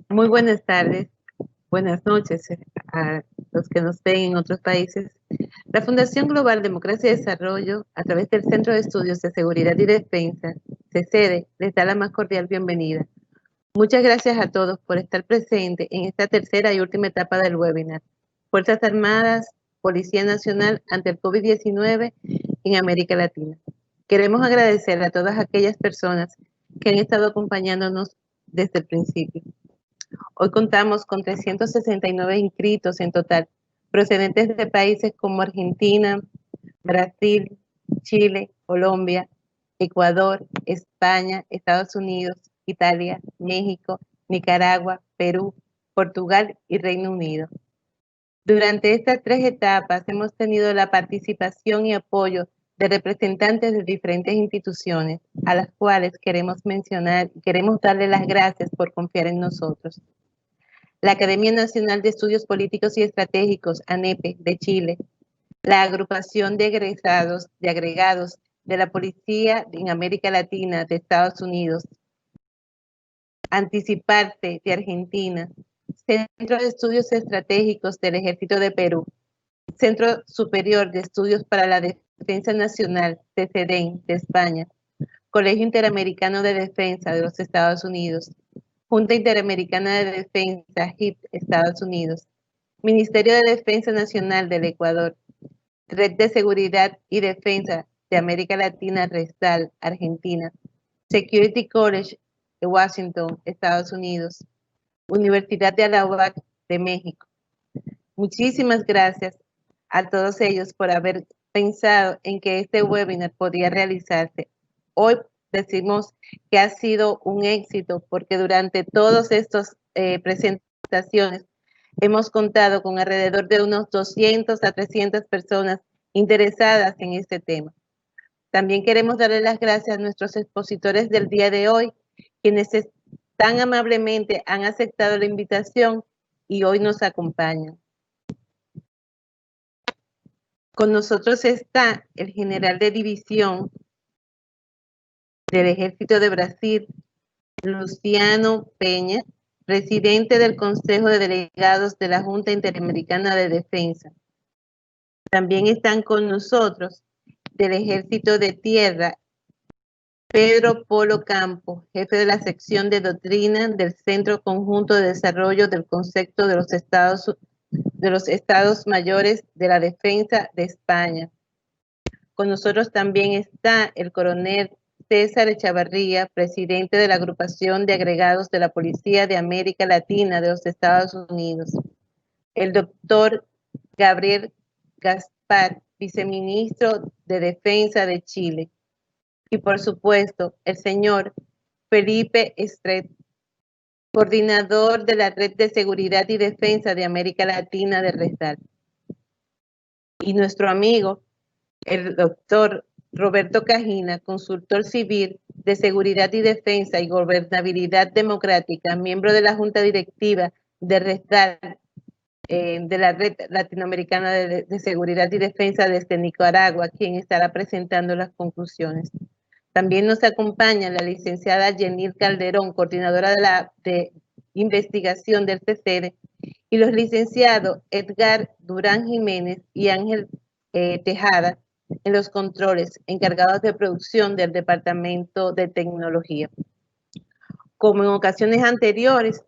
Muy buenas tardes, buenas noches a los que nos ven en otros países. La Fundación Global Democracia y Desarrollo, a través del Centro de Estudios de Seguridad y Defensa, CESEDE, les da la más cordial bienvenida. Muchas gracias a todos por estar presentes en esta tercera y última etapa del webinar. Fuerzas Armadas, Policía Nacional ante el COVID-19 en América Latina. Queremos agradecer a todas aquellas personas que han estado acompañándonos desde el principio. Hoy contamos con 369 inscritos en total, procedentes de países como Argentina, Brasil, Chile, Colombia, Ecuador, España, Estados Unidos, Italia, México, Nicaragua, Perú, Portugal y Reino Unido. Durante estas 3 etapas hemos tenido la participación y apoyo de representantes de diferentes instituciones, a las cuales queremos mencionar y queremos darle las gracias por confiar en nosotros. La Academia Nacional de Estudios Políticos y Estratégicos, ANEPE, de Chile, la Agrupación de Agregados de la Policía en América Latina de Estados Unidos, Anticiparte de Argentina, Centro de Estudios Estratégicos del Ejército de Perú, Centro Superior de Estudios para la Defensa Nacional, CCDEN, de España, Colegio Interamericano de Defensa de los Estados Unidos, Junta Interamericana de Defensa, HIP, Estados Unidos, Ministerio de Defensa Nacional del Ecuador, Red de Seguridad y Defensa de América Latina, RESDAL, Argentina, Security College de Washington, Estados Unidos, Universidad de Anáhuac de México. Muchísimas gracias a todos ellos por haber pensado en que este webinar podía realizarse. Hoy decimos que ha sido un éxito porque durante todas estas presentaciones hemos contado con alrededor de unos 200 a 300 personas interesadas en este tema. También queremos darle las gracias a nuestros expositores del día de hoy, quienes tan amablemente han aceptado la invitación y hoy nos acompañan. Con nosotros está el general de división del Ejército de Brasil, Luciano Peña, presidente del Consejo de Delegados de la Junta Interamericana de Defensa. También están con nosotros del Ejército de Tierra, Pedro Polo Campos, jefe de la sección de doctrina del Centro Conjunto de Desarrollo del Concepto de los Estados Mayores de la Defensa de España. Con nosotros también está el coronel César Echavarría, presidente de la Agrupación de Agregados de la Policía de América Latina de los Estados Unidos. El doctor Gabriel Gaspar, viceministro de Defensa de Chile. Y por supuesto, el señor Felipe Estret, coordinador de la Red de Seguridad y Defensa de América Latina de RESDAL. Y nuestro amigo, el doctor Roberto Cajina, consultor civil de Seguridad y Defensa y Gobernabilidad Democrática, miembro de la Junta Directiva de RESDAL, de la Red Latinoamericana de Seguridad y Defensa desde Nicaragua, quien estará presentando las conclusiones. También nos acompaña la licenciada Yenil Calderón, coordinadora de investigación del CCD, y los licenciados Edgar Durán Jiménez y Ángel Tejada en los controles, encargados de producción del Departamento de Tecnología. Como en ocasiones anteriores,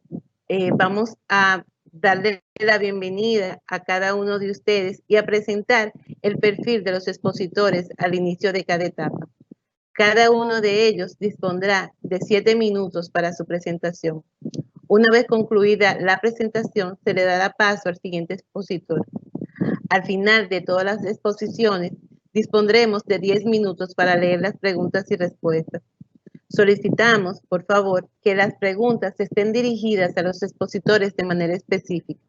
vamos a darle la bienvenida a cada uno de ustedes y a presentar el perfil de los expositores al inicio de cada etapa. Cada uno de ellos dispondrá de 7 minutos para su presentación. Una vez concluida la presentación, se le dará paso al siguiente expositor. Al final de todas las exposiciones, dispondremos de 10 minutos para leer las preguntas y respuestas. Solicitamos, por favor, que las preguntas estén dirigidas a los expositores de manera específica.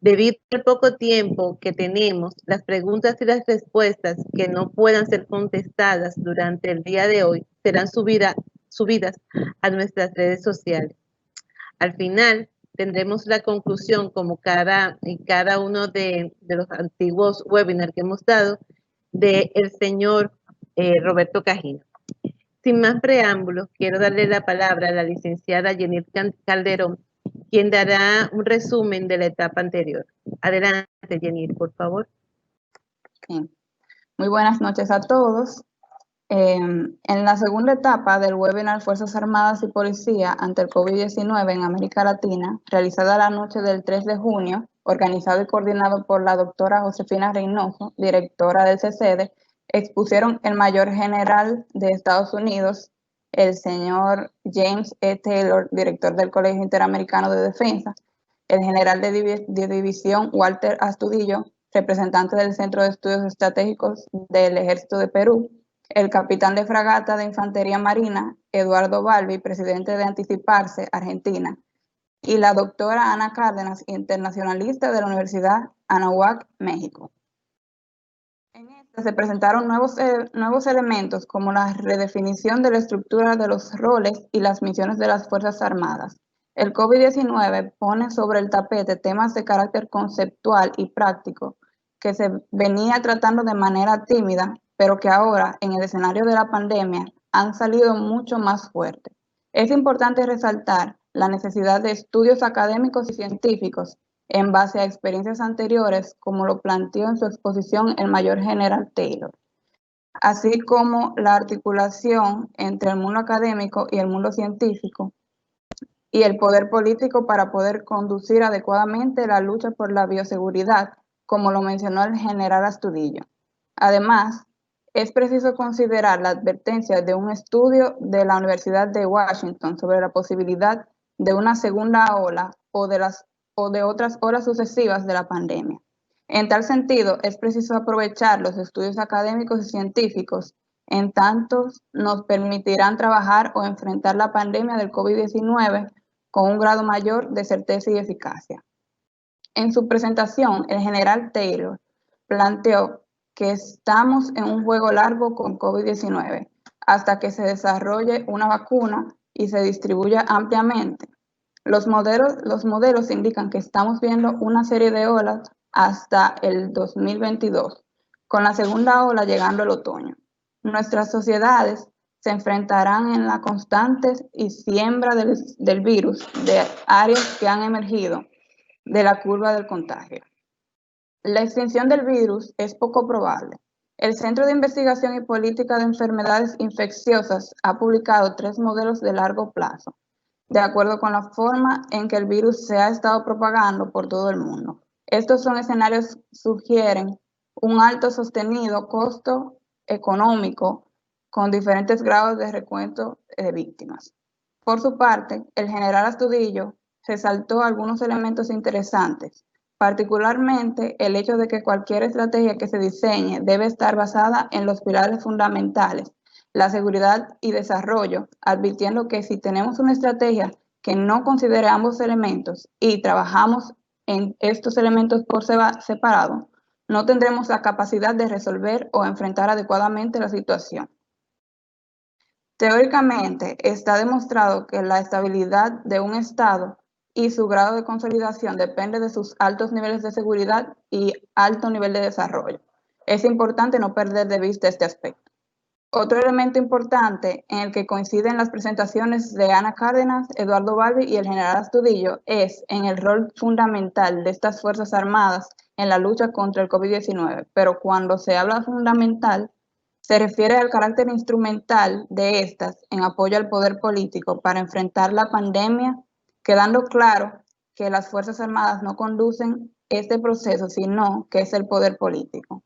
Debido al poco tiempo que tenemos, las preguntas y las respuestas que no puedan ser contestadas durante el día de hoy serán subidas a nuestras redes sociales. Al final, tendremos la conclusión, como en cada uno de los antiguos webinars que hemos dado, del señor Roberto Cajina. Sin más preámbulos, quiero darle la palabra a la licenciada Yenir Calderón, quien dará un resumen de la etapa anterior. Adelante, Yenir, por favor. Bien. Muy buenas noches a todos. En la segunda etapa del webinar Fuerzas Armadas y Policía ante el COVID-19 en América Latina, realizada la noche del 3 de junio, organizado y coordinado por la doctora Josefina Reynoso, directora del CCD, expusieron el mayor general de Estados Unidos, el señor James E. Taylor, director del Colegio Interamericano de Defensa, el general de división Walter Astudillo, representante del Centro de Estudios Estratégicos del Ejército de Perú, el capitán de fragata de Infantería Marina, Eduardo Balbi, presidente de Anticiparse, Argentina, y la doctora Ana Cárdenas, internacionalista de la Universidad Anáhuac, México. En esta se presentaron nuevos elementos como la redefinición de la estructura de los roles y las misiones de las Fuerzas Armadas. El COVID-19 pone sobre el tapete temas de carácter conceptual y práctico que se venía tratando de manera tímida, pero que ahora, en el escenario de la pandemia, han salido mucho más fuertes. Es importante resaltar la necesidad de estudios académicos y científicos en base a experiencias anteriores, como lo planteó en su exposición el mayor general Taylor, así como la articulación entre el mundo académico y el mundo científico y el poder político para poder conducir adecuadamente la lucha por la bioseguridad, como lo mencionó el general Astudillo. Además, es preciso considerar la advertencia de un estudio de la Universidad de Washington sobre la posibilidad de una segunda ola o de otras olas sucesivas de la pandemia. En tal sentido, es preciso aprovechar los estudios académicos y científicos, en tanto nos permitirán trabajar o enfrentar la pandemia del COVID-19 con un grado mayor de certeza y eficacia. En su presentación, el general Taylor planteó que estamos en un juego largo con COVID-19 hasta que se desarrolle una vacuna y se distribuya ampliamente. Los modelos indican que estamos viendo una serie de olas hasta el 2022, con la segunda ola llegando al otoño. Nuestras sociedades se enfrentarán en la constante y siembra del virus de áreas que han emergido de la curva del contagio. La extinción del virus es poco probable. El Centro de Investigación y Política de Enfermedades Infecciosas ha publicado 3 modelos de largo plazo, de acuerdo con la forma en que el virus se ha estado propagando por todo el mundo. Estos son escenarios que sugieren un alto sostenido costo económico con diferentes grados de recuento de víctimas. Por su parte, el general Astudillo resaltó algunos elementos interesantes, particularmente el hecho de que cualquier estrategia que se diseñe debe estar basada en los pilares fundamentales, la seguridad y desarrollo, advirtiendo que si tenemos una estrategia que no considere ambos elementos y trabajamos en estos elementos por separado, no tendremos la capacidad de resolver o enfrentar adecuadamente la situación. Teóricamente, está demostrado que la estabilidad de un Estado y su grado de consolidación depende de sus altos niveles de seguridad y alto nivel de desarrollo. Es importante no perder de vista este aspecto. Otro elemento importante en el que coinciden las presentaciones de Ana Cárdenas, Eduardo Balbi y el general Astudillo es en el rol fundamental de estas Fuerzas Armadas en la lucha contra el COVID-19, pero cuando se habla fundamental, se refiere al carácter instrumental de estas en apoyo al poder político para enfrentar la pandemia, quedando claro que las Fuerzas Armadas no conducen este proceso, sino que es el poder político.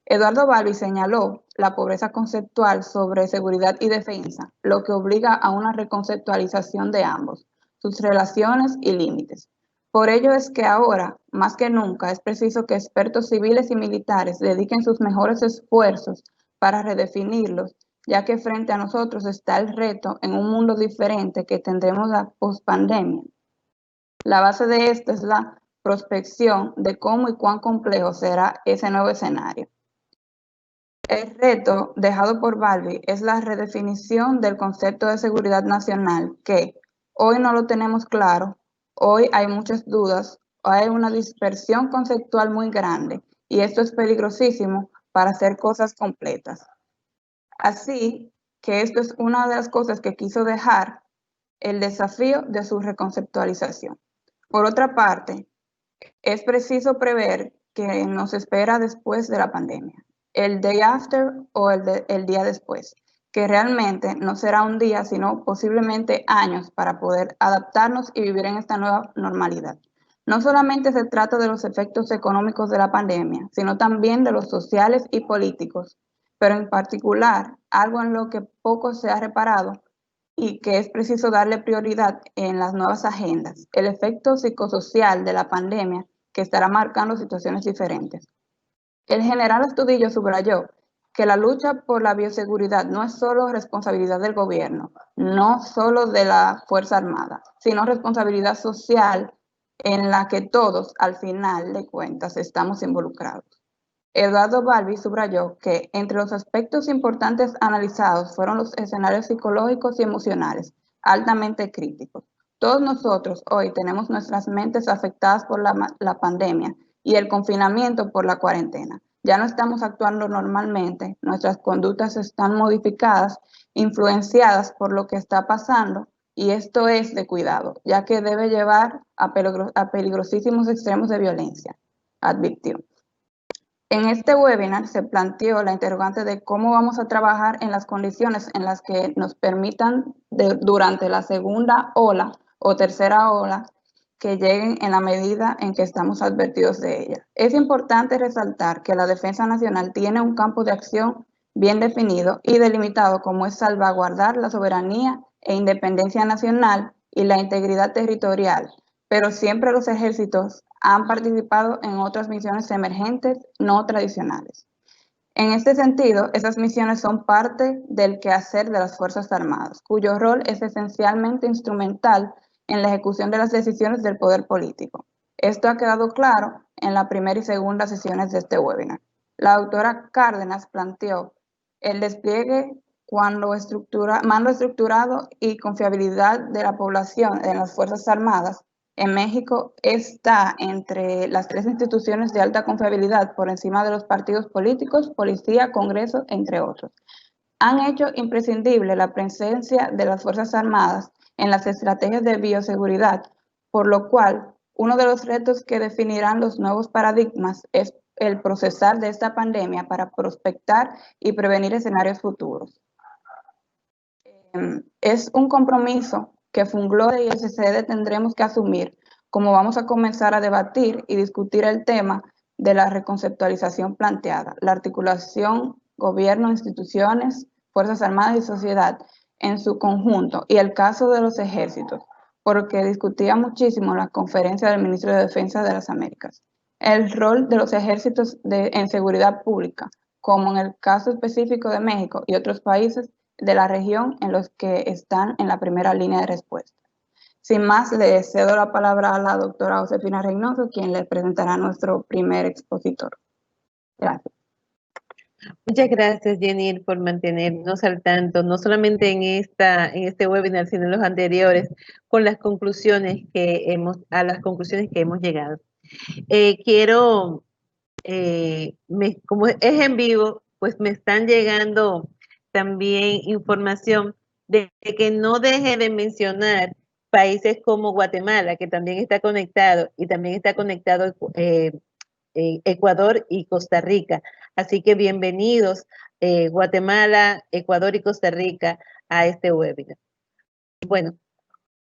Eduardo Balbi señaló la pobreza conceptual sobre seguridad y defensa, lo que obliga a una reconceptualización de ambos, sus relaciones y límites. Por ello es que ahora, más que nunca, es preciso que expertos civiles y militares dediquen sus mejores esfuerzos para redefinirlos, ya que frente a nosotros está el reto en un mundo diferente que tendremos la pospandemia. La base de esto es la prospección de cómo y cuán complejo será ese nuevo escenario. El reto dejado por Balbi es la redefinición del concepto de seguridad nacional, que hoy no lo tenemos claro, hoy hay muchas dudas, hay una dispersión conceptual muy grande y esto es peligrosísimo para hacer cosas completas. Así que esto es una de las cosas que quiso dejar el desafío de su reconceptualización. Por otra parte, es preciso prever que nos espera después de la pandemia, el day after o el día después, que realmente no será un día, sino posiblemente años para poder adaptarnos y vivir en esta nueva normalidad. No solamente se trata de los efectos económicos de la pandemia, sino también de los sociales y políticos, pero en particular, algo en lo que poco se ha reparado y que es preciso darle prioridad en las nuevas agendas, el efecto psicosocial de la pandemia que estará marcando situaciones diferentes. El general Astudillo subrayó que la lucha por la bioseguridad no es solo responsabilidad del gobierno, no solo de la Fuerza Armada, sino responsabilidad social en la que todos, al final de cuentas, estamos involucrados. Eduardo Balbi subrayó que entre los aspectos importantes analizados fueron los escenarios psicológicos y emocionales, altamente críticos. Todos nosotros hoy tenemos nuestras mentes afectadas por la pandemia y el confinamiento por la cuarentena. Ya no estamos actuando normalmente, nuestras conductas están modificadas, influenciadas por lo que está pasando, y esto es de cuidado, ya que debe llevar a peligrosísimos extremos de violencia, advirtió. En este webinar se planteó la interrogante de cómo vamos a trabajar en las condiciones en las que nos permitan durante la segunda ola o tercera ola que lleguen en la medida en que estamos advertidos de ella. Es importante resaltar que la Defensa Nacional tiene un campo de acción bien definido y delimitado, como es salvaguardar la soberanía e independencia nacional y la integridad territorial, pero siempre los ejércitos han participado en otras misiones emergentes no tradicionales. En este sentido, esas misiones son parte del quehacer de las Fuerzas Armadas, cuyo rol es esencialmente instrumental en la ejecución de las decisiones del poder político. Esto ha quedado claro en la primera y segunda sesiones de este webinar. La doctora Cárdenas planteó el despliegue mando estructurado y confiabilidad de la población en las Fuerzas Armadas. En México está entre las tres instituciones de alta confiabilidad por encima de los partidos políticos, policía, Congreso, entre otros. Han hecho imprescindible la presencia de las Fuerzas Armadas en las estrategias de bioseguridad, por lo cual uno de los retos que definirán los nuevos paradigmas es el procesar de esta pandemia para prospectar y prevenir escenarios futuros. Es un compromiso que Funglode y el CCD tendremos que asumir, como vamos a comenzar a debatir y discutir el tema de la reconceptualización planteada, la articulación gobierno, instituciones, Fuerzas Armadas y sociedad en su conjunto, y el caso de los ejércitos, porque discutía muchísimo la conferencia del ministro de Defensa de las Américas, el rol de los ejércitos en seguridad pública, como en el caso específico de México y otros países de la región en los que están en la primera línea de respuesta. Sin más, le cedo la palabra a la doctora Josefina Reynoso, quien le presentará a nuestro primer expositor. Gracias. Muchas gracias, Jenny, por mantenernos al tanto, no solamente en este webinar, sino en los anteriores, con las conclusiones a las conclusiones que hemos llegado. Quiero, como es en vivo, pues me están llegando también información de que no deje de mencionar países como Guatemala, que también está conectado, y también está conectado Ecuador y Costa Rica. Así que bienvenidos Guatemala, Ecuador y Costa Rica a este webinar. Bueno,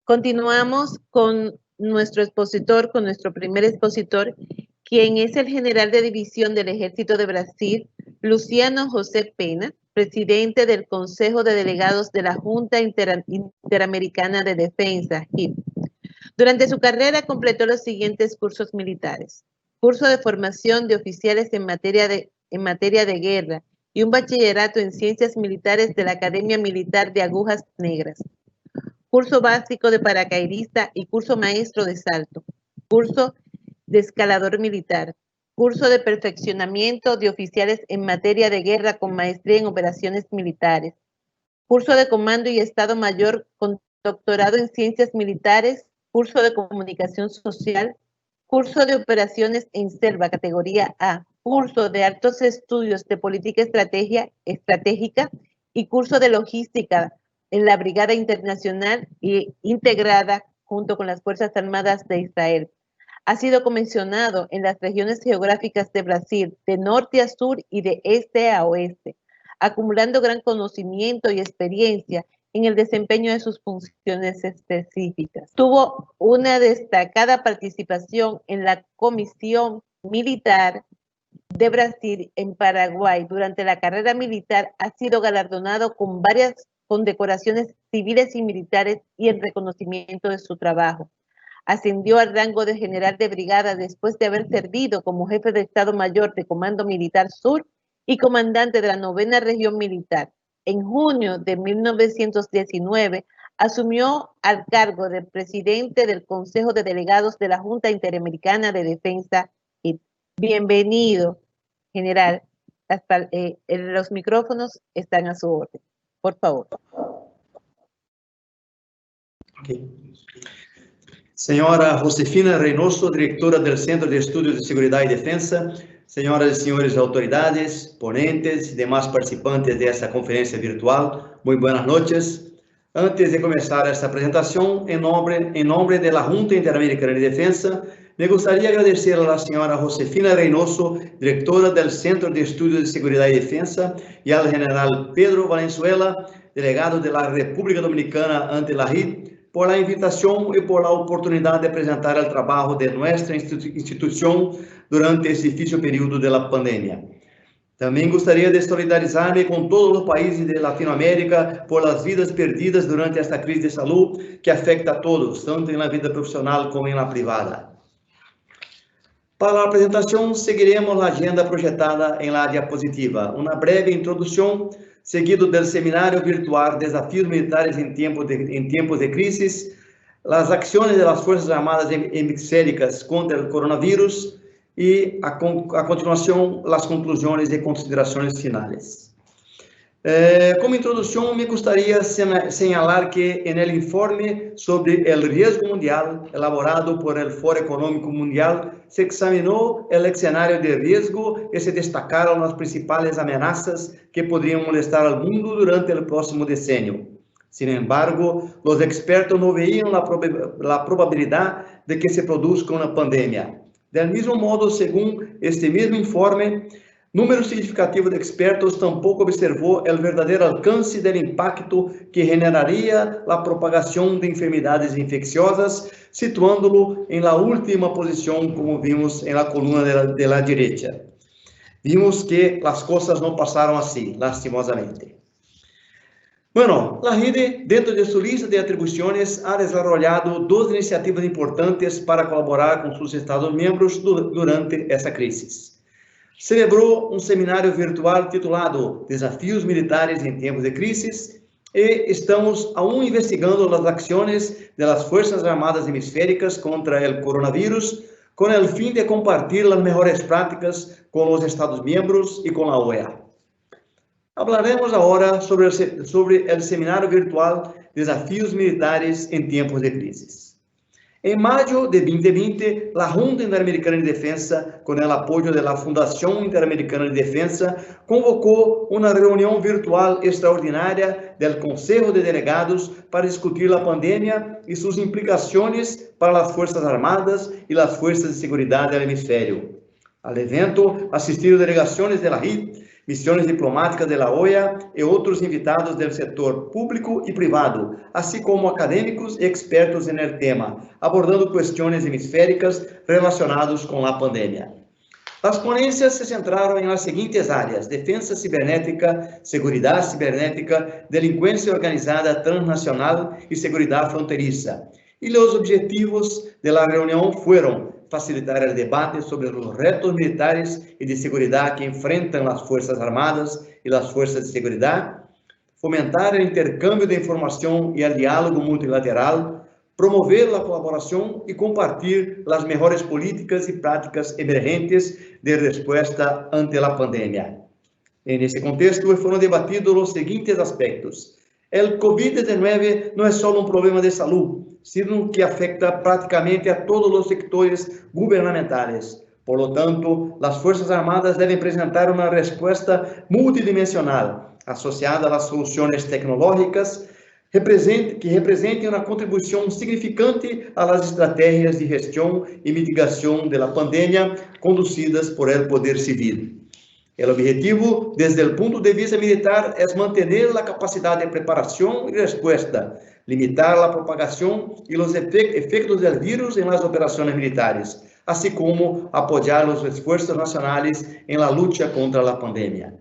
continuamos con nuestro expositor, con nuestro primer expositor, quien es el general de división del Ejército de Brasil, Luciano José Pena, presidente del Consejo de Delegados de la Junta Interamericana de Defensa, JIP. Durante su carrera completó los siguientes cursos militares: curso de formación de oficiales en materia de guerra y un bachillerato en ciencias militares de la Academia Militar de Agujas Negras, curso básico de paracaidista y curso maestro de salto, curso de escalador militar, curso de perfeccionamiento de oficiales en materia de guerra con maestría en operaciones militares, curso de comando y Estado Mayor con doctorado en ciencias militares, curso de comunicación social, curso de operaciones en selva categoría A, curso de altos estudios de política estratégica y curso de logística en la Brigada Internacional e integrada junto con las Fuerzas Armadas de Israel. Ha sido comisionado en las regiones geográficas de Brasil, de norte a sur y de este a oeste, acumulando gran conocimiento y experiencia en el desempeño de sus funciones específicas. Tuvo una destacada participación en la Comisión Militar de Brasil en Paraguay. Durante la carrera militar ha sido galardonado con varias condecoraciones civiles y militares y en reconocimiento de su trabajo. Ascendió al rango de general de brigada después de haber servido como jefe de Estado Mayor de Comando Militar Sur y comandante de la 9ª Región Militar. En junio de 1919 asumió al cargo de presidente del Consejo de Delegados de la Junta Interamericana de Defensa. Bienvenido, general. Los micrófonos están a su orden. Por favor. Okay. Senhora Josefina Reynoso, diretora do Centro de Estudos de Seguridade e Defensa, senhoras e senhores autoridades, ponentes e demais participantes desta conferência virtual, muito boas noites. Antes de começar esta apresentação, em nome da Junta Interamericana de Defensa, me gostaria de agradecer a senhora Josefina Reynoso, diretora do Centro de Estudos de Seguridade e Defensa, e ao general Pedro Valenzuela, delegado da República Dominicana ante la JIT, por la invitación y por la oportunidad de presentar el trabajo de nuestra institución durante este difícil periodo de la pandemia. También gustaría de solidarizarme con todos los países de Latinoamérica por las vidas perdidas durante esta crisis de salud que afecta a todos, tanto en la vida profesional como en la privada. Para la presentación seguiremos la agenda projetada en la diapositiva. Una breve introducción seguido del seminario virtual Desafíos Militares en tiempos de crisis, las acciones de las Fuerzas Armadas hemisféricas contra el coronavirus y a continuación las conclusiones y consideraciones finales. Como introducción, me gustaría señalar que en el informe sobre el riesgo mundial elaborado por el Foro Económico Mundial se examinó el escenario de riesgo y se destacaron las principales amenazas que podrían molestar al mundo durante el próximo decenio. Sin embargo, los expertos no veían la probabilidad de que se produzca una pandemia. Del mismo modo, según este mismo informe, número significativo de expertos tampoco observó el verdadero alcance del impacto que generaría la propagación de enfermedades infecciosas, situándolo en la última posición, como vimos en la columna de la derecha. Vimos que las cosas no pasaron así, lastimosamente. Bueno, la JIT, dentro de su lista de atribuciones, ha desarrollado dos iniciativas importantes para colaborar con sus Estados miembros durante esta crisis. Celebrou um seminário virtual titulado Desafios Militares em Tempos de Crises e estamos aún investigando as ações das Forças Armadas Hemisféricas contra o coronavírus com o fim de compartilhar as melhores práticas com os Estados-membros e com a OEA. Hablaremos agora sobre o seminário virtual Desafios Militares em Tempos de Crises. En mayo de 2020, la Junta Interamericana de Defensa, con el apoyo de la Fundación Interamericana de Defensa, convocó una reunión virtual extraordinaria del Consejo de Delegados para discutir la pandemia y sus implicaciones para las Fuerzas Armadas y las Fuerzas de Seguridad del Hemisferio. Al evento asistieron delegaciones de la JIT, misiones diplomáticas de la OEA y otros invitados del sector público y privado, así como académicos y expertos en el tema, abordando cuestiones hemisféricas relacionadas con la pandemia. Las ponencias se centraron en las siguientes áreas: defensa cibernética, seguridad cibernética, delincuencia organizada transnacional y seguridad fronteriza. Y los objetivos de la reunión fueron facilitar el debate sobre los retos militares y de seguridad que enfrentan las Fuerzas Armadas y las Fuerzas de Seguridad, fomentar el intercambio de información y el diálogo multilateral, promover la colaboración y compartir las mejores políticas y prácticas emergentes de respuesta ante la pandemia. En ese contexto fueron debatidos los siguientes aspectos. El COVID-19 no es solo un problema de salud, sino que afecta prácticamente a todos los sectores gubernamentales. Por lo tanto, las Fuerzas Armadas deben presentar una respuesta multidimensional, asociada a las soluciones tecnológicas que representem uma contribuição significante às estratégias de gestão e mitigação da pandemia conduzidas por el poder civil. O objetivo, desde o ponto de vista militar, é manter a capacidade de preparação e resposta, limitar a propagação e os efeitos do vírus em las operações militares, assim como apoiar os esforços nacionais em la luta contra a pandemia.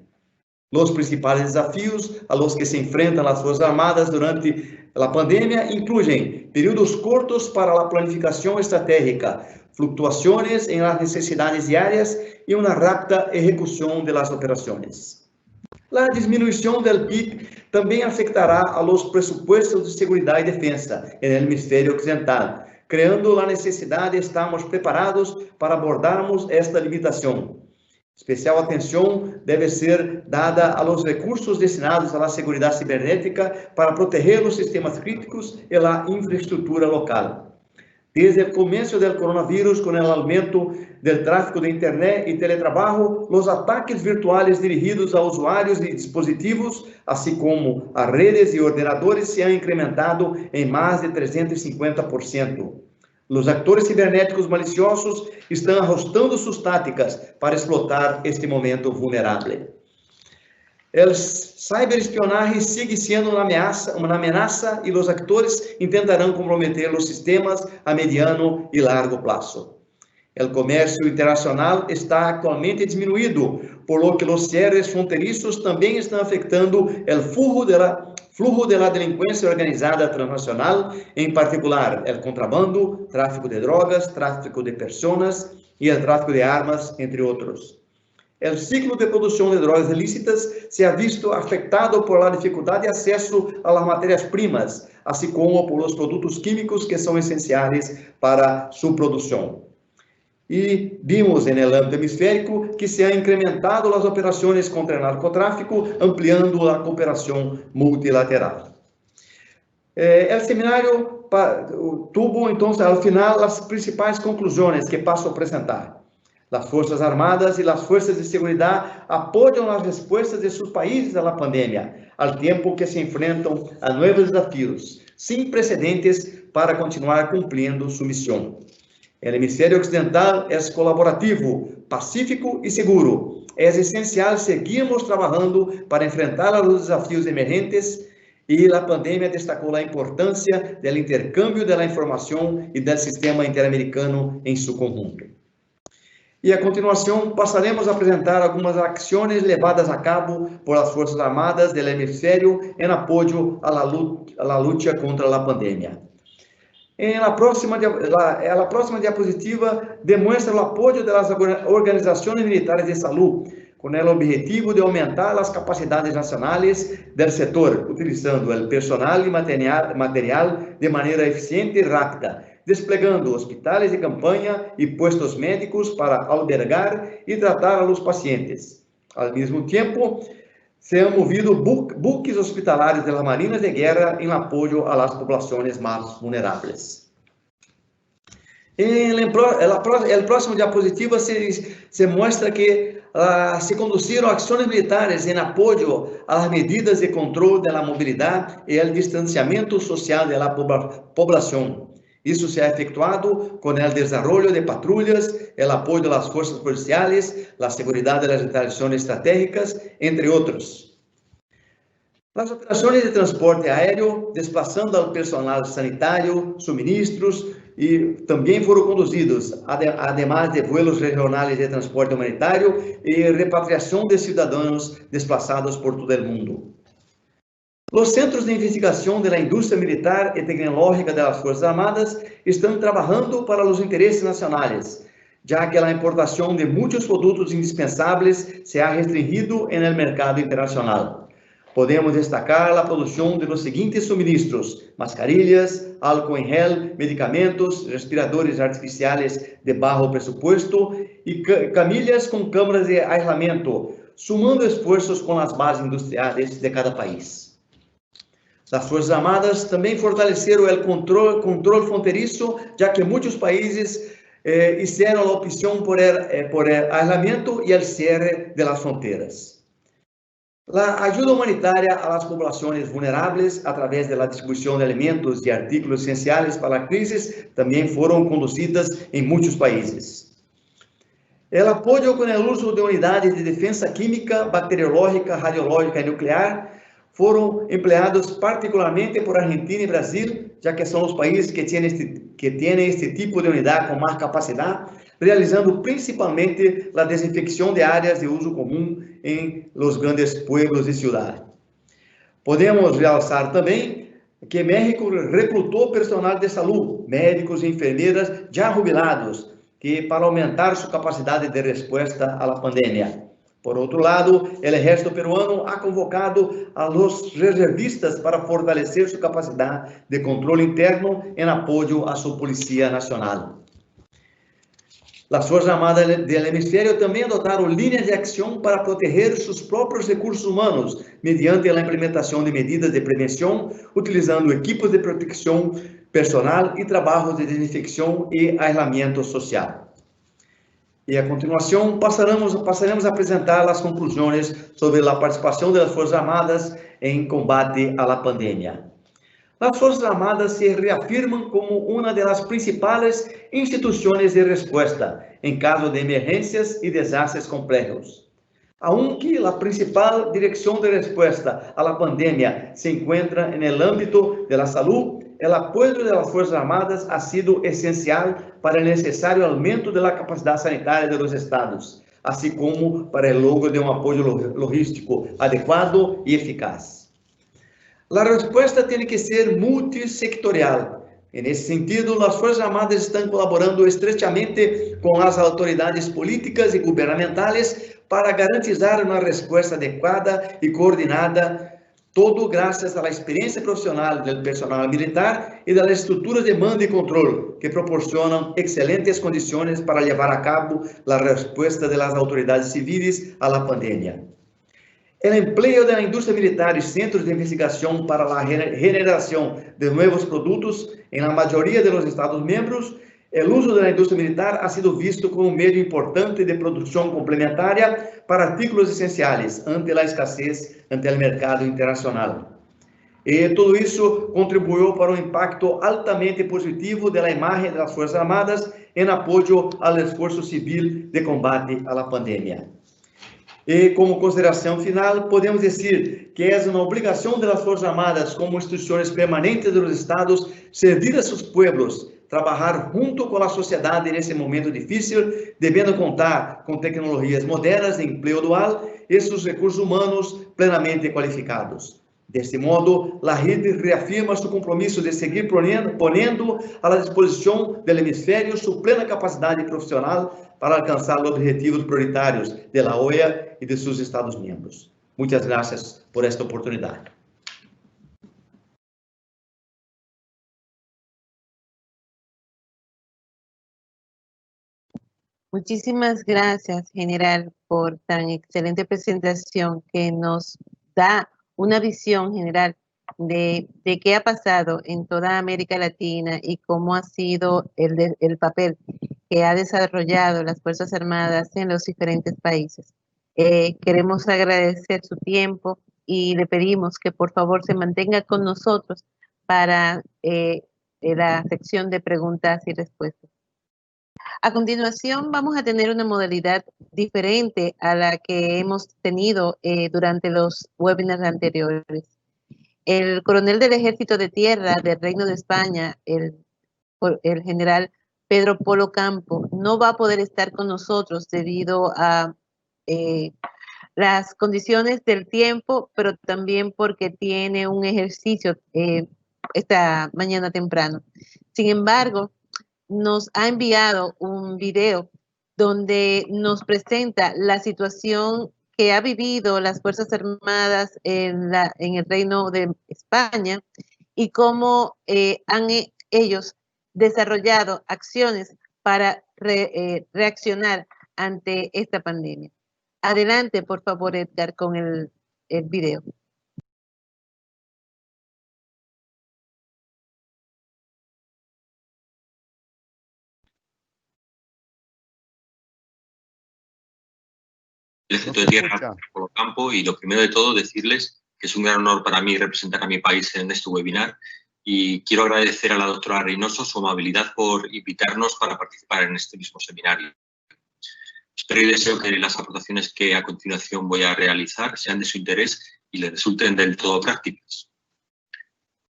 Os principais desafios a los que se enfrentam as Forças Armadas durante a pandemia incluem períodos cortos para a planificação estratégica, fluctuações em las necessidades diárias e uma rápida execução de las operações. A diminuição do PIB também afetará a los presupuestos de seguridade e defensa no hemisfério ocidental, criando a necessidade de estarmos preparados para abordarmos esta limitação. Especial atenção deve ser dada aos recursos destinados à segurança cibernética para proteger os sistemas críticos e a infraestrutura local. Desde o começo do coronavírus, com o aumento do tráfego de internet e teletrabalho, os ataques virtuais dirigidos a usuários de dispositivos, assim como a redes e ordenadores, se han incrementado em mais de 350%. Os atores cibernéticos maliciosos estão ajustando suas táticas para explotar este momento vulnerável. O ciberespionagem sigue sendo uma ameaça e os atores tentarão comprometer os sistemas a mediano e largo prazo. O comércio internacional está atualmente diminuído, por lo que os cierres fronterizos também estão afetando o flujo da delinquência organizada transnacional, em particular o contrabando, tráfico de drogas, tráfico de pessoas e o tráfico de armas, entre outros. O ciclo de produção de drogas ilícitas se ha visto afetado por la dificuldade de acesso às matérias-primas, assim como por os produtos químicos que são essenciais para sua produção. E vimos no âmbito hemisférico que se ha incrementado as operações contra o narcotráfico, ampliando a cooperação multilateral. O seminário tuvo, então, ao final, as principais conclusões que passo a apresentar. As Forças Armadas e as Forças de Seguridade apoiam as respostas de seus países à pandemia, ao tempo que se enfrentam a novos desafios, sem precedentes, para continuar cumprindo sua missão. O hemisfério ocidental é colaborativo, pacífico e seguro. É essencial seguirmos trabalhando para enfrentar os desafios emergentes e a pandemia destacou a importância do intercâmbio da informação e do sistema interamericano em seu conjunto. E a continuação passaremos a apresentar algumas ações levadas a cabo por as Forças Armadas do hemisfério em apoio à luta contra a pandemia. A próxima diapositiva demonstra o apoio das organizações militares de saúde, com o objetivo de aumentar as capacidades nacionais do setor, utilizando o personal e material de maneira eficiente e rápida, desplegando hospitais de campanha e postos médicos para albergar e tratar os pacientes. Ao mesmo tempo, se han movido buques hospitalares das Marinas de Guerra em apoio às populações mais vulneráveis. A próxima diapositiva se mostra que se conduziram ações militares em apoio às medidas de controle da mobilidade e ao distanciamento social da população. Isso se ha efectuado com o desenvolvimento de patrulhas, o apoio das forças policiais, a segurança das instalações estratégicas, entre outros. As operações de transporte aéreo, desplazando ao personal sanitário, suministros, e também foram conduzidos, además de vuelos regionais de transporte humanitário e repatriação de cidadãos desplazados por todo o mundo. Os centros de investigação da indústria militar e tecnológica das Forças Armadas estão trabalhando para os interesses nacionais, já que a importação de muitos produtos indispensáveis se ha restringido no mercado internacional. Podemos destacar a produção de los seguintes suministros: mascarillas, álcool em gel, medicamentos, respiradores artificiais de baixo presupuesto e camilhas com câmaras de aislamento, sumando esforços com as bases industriais de cada país. As Forças Armadas também fortaleceram o controle fronteiriço, já que muitos países fizeram a opção por aislamento e al cierre de las fronteiras. La ayuda humanitaria a las poblaciones vulnerables a través de la distribución de alimentos y artículos esenciales para la crisis también fueron conducidas en muchos países. El apoyo con el uso de unidades de defensa química, bacteriológica, radiológica y nuclear fueron empleados particularmente por Argentina y Brasil, ya que son los países que tienen este tipo de unidad con más capacidad, realizando principalmente la desinfección de áreas de uso común en los grandes pueblos y ciudades. Podemos realzar también que México reclutó personal de salud, médicos e enfermeras ya jubilados, que para aumentar su capacidad de respuesta a la pandemia. Por otro lado, el ejército peruano ha convocado a los reservistas para fortalecer su capacidad de control interno en apoyo a su Policía Nacional. Las Fuerzas Armadas del Hemisferio también adotaron líneas de acción para proteger sus propios recursos humanos mediante la implementación de medidas de prevención, utilizando equipos de protección personal y trabajos de desinfección y aislamiento social. Y a continuación pasaremos a apresentar las conclusiones sobre la participación de las Fuerzas Armadas en combate a la pandemia. Las Fuerzas Armadas se reafirman como una de las principales instituciones de respuesta en caso de emergencias y desastres complejos. Aunque la principal dirección de respuesta a la pandemia se encuentra en el ámbito de la salud, el apoyo de las Fuerzas Armadas ha sido esencial para el necesario aumento de la capacidad sanitaria de los estados, así como para el logro de un apoyo logístico adecuado y eficaz. La respuesta tiene que ser multisectorial. En ese sentido, las Fuerzas Armadas están colaborando estrechamente con las autoridades políticas y gubernamentales para garantizar una respuesta adecuada y coordinada, todo gracias a la experiencia profesional del personal militar y de las estructuras de mando y control, que proporcionan excelentes condiciones para llevar a cabo la respuesta de las autoridades civiles a la pandemia. El empleo de la industria militar y centros de investigación para la generación de nuevos productos en la mayoría de los Estados miembros, el uso de la industria militar ha sido visto como un medio importante de producción complementaria para artículos esenciales ante la escasez ante el mercado internacional. Y todo eso contribuyó para un impacto altamente positivo de la imagen de las Fuerzas Armadas en apoyo al esfuerzo civil de combate a la pandemia. E, como consideração final, podemos dizer que é uma obrigação das Forças Armadas, como instituições permanentes dos Estados, servir a seus pueblos, trabalhar junto com a sociedade nesse momento difícil, devendo contar com tecnologias modernas de emprego dual e seus recursos humanos plenamente qualificados. Deste modo, a rede reafirma seu compromisso de seguir ponendo à disposição do hemisfério sua plena capacidade profissional para alcançar os objetivos prioritários da OEA e de seus Estados-membros. Muitas graças por esta oportunidade. Muchísimas gracias, general, por tan excelente presentación que nos da una visión general de qué ha pasado en toda América Latina y cómo ha sido el papel que ha desarrollado las Fuerzas Armadas en los diferentes países. Queremos agradecer su tiempo y le pedimos que por favor se mantenga con nosotros para la sección de preguntas y respuestas. A continuación vamos a tener una modalidad diferente a la que hemos tenido durante los webinars anteriores. El coronel del Ejército de Tierra del Reino de España, el general Pedro Polo Campo, no va a poder estar con nosotros debido a las condiciones del tiempo, pero también porque tiene un ejercicio esta mañana temprano. Sin embargo, nos ha enviado un video donde nos presenta la situación que ha vivido las Fuerzas Armadas en el Reino de España y cómo han ellos desarrollado acciones para reaccionar ante esta pandemia. Adelante, por favor, Edgar, con el video. Ejército de Tierra por el campo, y lo primero de todo decirles que es un gran honor para mí representar a mi país en este webinar, y quiero agradecer a la doctora Reynoso su amabilidad por invitarnos para participar en este mismo seminario. Espero y deseo que las aportaciones que a continuación voy a realizar sean de su interés y les resulten del todo prácticas.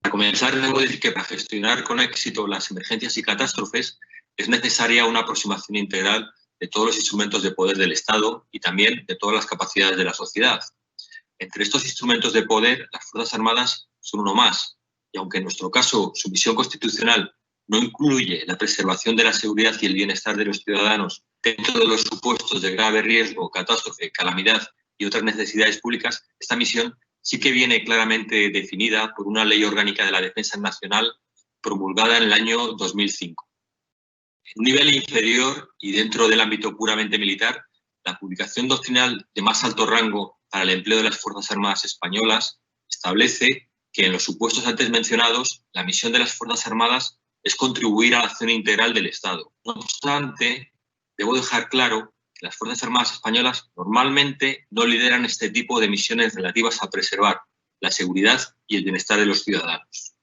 Para comenzar, debo decir que para gestionar con éxito las emergencias y catástrofes es necesaria una aproximación integral de todos los instrumentos de poder del Estado y también de todas las capacidades de la sociedad. Entre estos instrumentos de poder, las Fuerzas Armadas son uno más, y aunque en nuestro caso su misión constitucional no incluye la preservación de la seguridad y el bienestar de los ciudadanos dentro de los supuestos de grave riesgo, catástrofe, calamidad y otras necesidades públicas, esta misión sí que viene claramente definida por una Ley Orgánica de la Defensa Nacional promulgada en el año 2005. En un nivel inferior y dentro del ámbito puramente militar, la publicación doctrinal de más alto rango para el empleo de las Fuerzas Armadas españolas establece que en los supuestos antes mencionados, la misión de las Fuerzas Armadas es contribuir a la acción integral del Estado. No obstante, debo dejar claro que las Fuerzas Armadas españolas normalmente no lideran este tipo de misiones relativas a preservar la seguridad y el bienestar de los ciudadanos.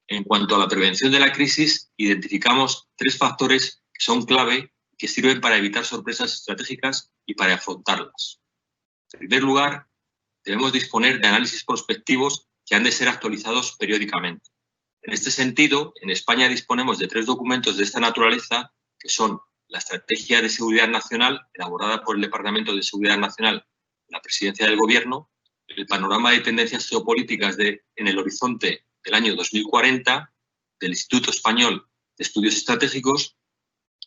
En cuanto a la prevención de la crisis, identificamos 3 factores que son clave y que sirven para evitar sorpresas estratégicas y para afrontarlas. En primer lugar, debemos disponer de análisis prospectivos que han de ser actualizados periódicamente. En este sentido, en España disponemos de 3 documentos de esta naturaleza, que son la Estrategia de Seguridad Nacional, elaborada por el Departamento de Seguridad Nacional de la Presidencia del Gobierno, el Panorama de Tendencias Geopolíticas en el Horizonte del año 2040, del Instituto Español de Estudios Estratégicos,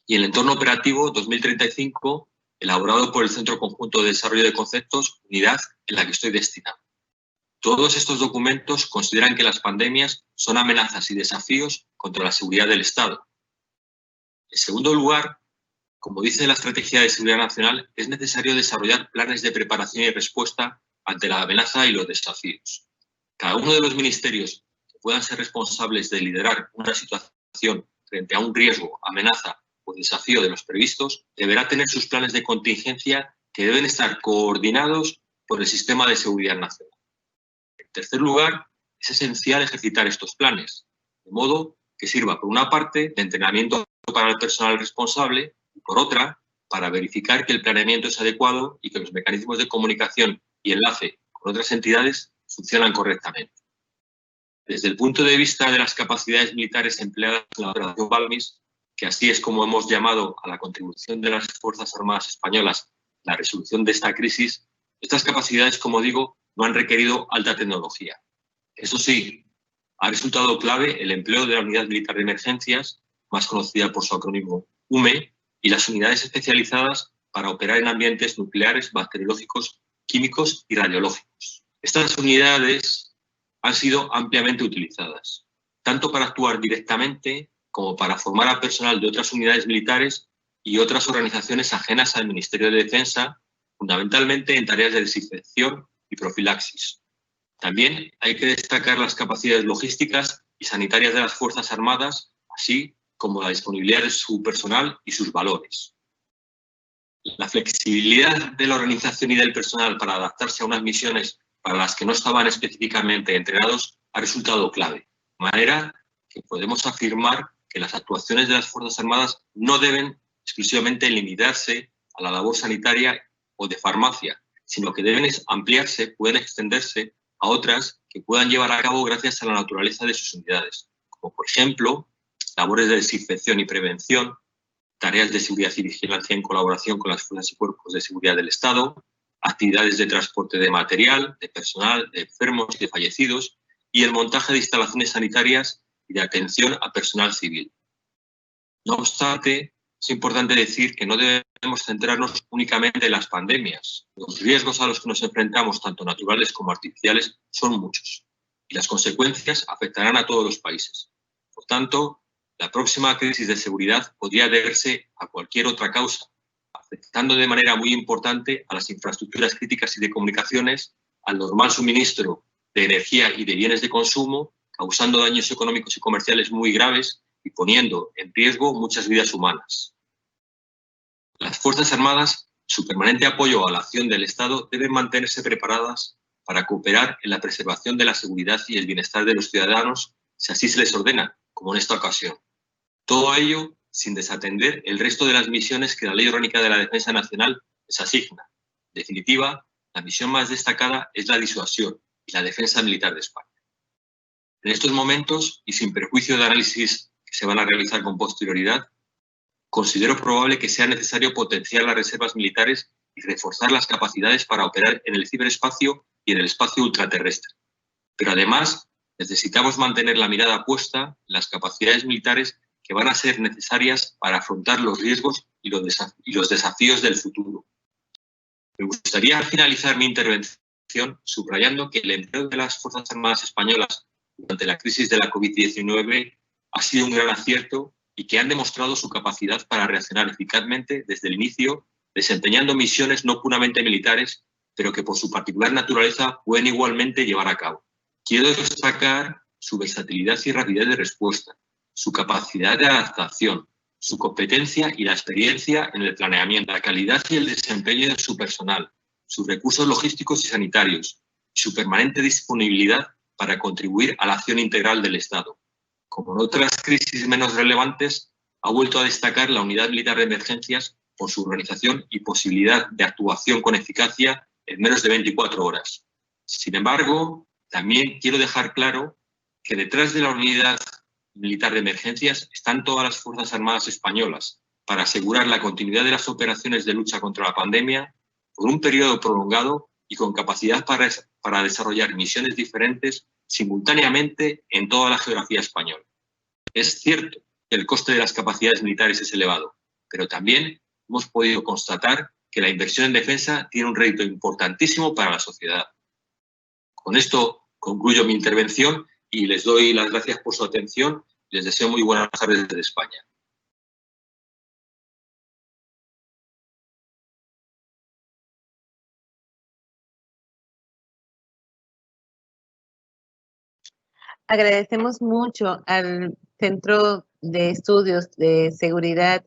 y el Entorno Operativo 2035, elaborado por el Centro Conjunto de Desarrollo de Conceptos, unidad en la que estoy destinado. Todos estos documentos consideran que las pandemias son amenazas y desafíos contra la seguridad del Estado. En segundo lugar, como dice la Estrategia de Seguridad Nacional, es necesario desarrollar planes de preparación y respuesta ante la amenaza y los desafíos. Cada uno de los ministerios que puedan ser responsables de liderar una situación frente a un riesgo, amenaza o desafío de los previstos, deberá tener sus planes de contingencia que deben estar coordinados por el Sistema de Seguridad Nacional. En tercer lugar, es esencial ejercitar estos planes, de modo que sirva, por una parte, de entrenamiento para el personal responsable y, por otra, para verificar que el planeamiento es adecuado y que los mecanismos de comunicación y enlace con otras entidades funcionan correctamente. Desde el punto de vista de las capacidades militares empleadas en la Operación Balmis, que así es como hemos llamado a la contribución de las Fuerzas Armadas españolas a la resolución de esta crisis, estas capacidades, como digo, no han requerido alta tecnología. Eso sí, ha resultado clave el empleo de la Unidad Militar de Emergencias, más conocida por su acrónimo UME, y las unidades especializadas para operar en ambientes nucleares, bacteriológicos, químicos y radiológicos. Estas unidades han sido ampliamente utilizadas, tanto para actuar directamente como para formar a personal de otras unidades militares y otras organizaciones ajenas al Ministerio de Defensa, fundamentalmente en tareas de desinfección y profilaxis. También hay que destacar las capacidades logísticas y sanitarias de las Fuerzas Armadas, así como la disponibilidad de su personal y sus valores. La flexibilidad de la organización y del personal para adaptarse a unas misiones para las que no estaban específicamente entrenados ha resultado clave, de manera que podemos afirmar que las actuaciones de las Fuerzas Armadas no deben exclusivamente limitarse a la labor sanitaria o de farmacia, sino que deben ampliarse, pueden extenderse a otras que puedan llevar a cabo gracias a la naturaleza de sus unidades, como por ejemplo labores de desinfección y prevención, tareas de seguridad y vigilancia en colaboración con las fuerzas y cuerpos de seguridad del Estado, actividades de transporte de material, de personal, de enfermos y de fallecidos, y el montaje de instalaciones sanitarias y de atención a personal civil. No obstante, es importante decir que no debemos centrarnos únicamente en las pandemias. Los riesgos a los que nos enfrentamos, tanto naturales como artificiales, son muchos, y las consecuencias afectarán a todos los países. Por tanto, la próxima crisis de seguridad podría deberse a cualquier otra causa, afectando de manera muy importante a las infraestructuras críticas y de comunicaciones, al normal suministro de energía y de bienes de consumo, causando daños económicos y comerciales muy graves y poniendo en riesgo muchas vidas humanas. Las Fuerzas Armadas su permanente apoyo a la acción del Estado deben mantenerse preparadas para cooperar en la preservación de la seguridad y el bienestar de los ciudadanos, si así se les ordena, como en esta ocasión. Todo ello sin desatender el resto de las misiones que la Ley Orgánica de la Defensa Nacional les asigna. En definitiva, la misión más destacada es la disuasión y la defensa militar de España. En estos momentos, y sin perjuicio de análisis que se van a realizar con posterioridad, considero probable que sea necesario potenciar las reservas militares y reforzar las capacidades para operar en el ciberespacio y en el espacio ultraterrestre. Pero además, necesitamos mantener la mirada puesta en las capacidades militares que van a ser necesarias para afrontar los riesgos y los desafíos del futuro. Me gustaría finalizar mi intervención subrayando que el empleo de las Fuerzas Armadas Españolas durante la crisis de la COVID-19 ha sido un gran acierto y que han demostrado su capacidad para reaccionar eficazmente desde el inicio, desempeñando misiones no puramente militares, pero que por su particular naturaleza pueden igualmente llevar a cabo. Quiero destacar su versatilidad y rapidez de respuesta, su capacidad de adaptación, su competencia y la experiencia en el planeamiento, la calidad y el desempeño de su personal, sus recursos logísticos y sanitarios, y su permanente disponibilidad para contribuir a la acción integral del Estado. Como en otras crisis menos relevantes, ha vuelto a destacar la Unidad Militar de Emergencias por su organización y posibilidad de actuación con eficacia en menos de 24 horas. Sin embargo, también quiero dejar claro que detrás de la Unidad Militar de Emergencias están todas las Fuerzas Armadas españolas para asegurar la continuidad de las operaciones de lucha contra la pandemia por un periodo prolongado y con capacidad para desarrollar misiones diferentes simultáneamente en toda la geografía española. Es cierto que el coste de las capacidades militares es elevado, pero también hemos podido constatar que la inversión en defensa tiene un rédito importantísimo para la sociedad. Con esto concluyo mi intervención y les doy las gracias por su atención. Les deseo muy buenas tardes desde España. Agradecemos mucho al Centro de Estudios de Seguridad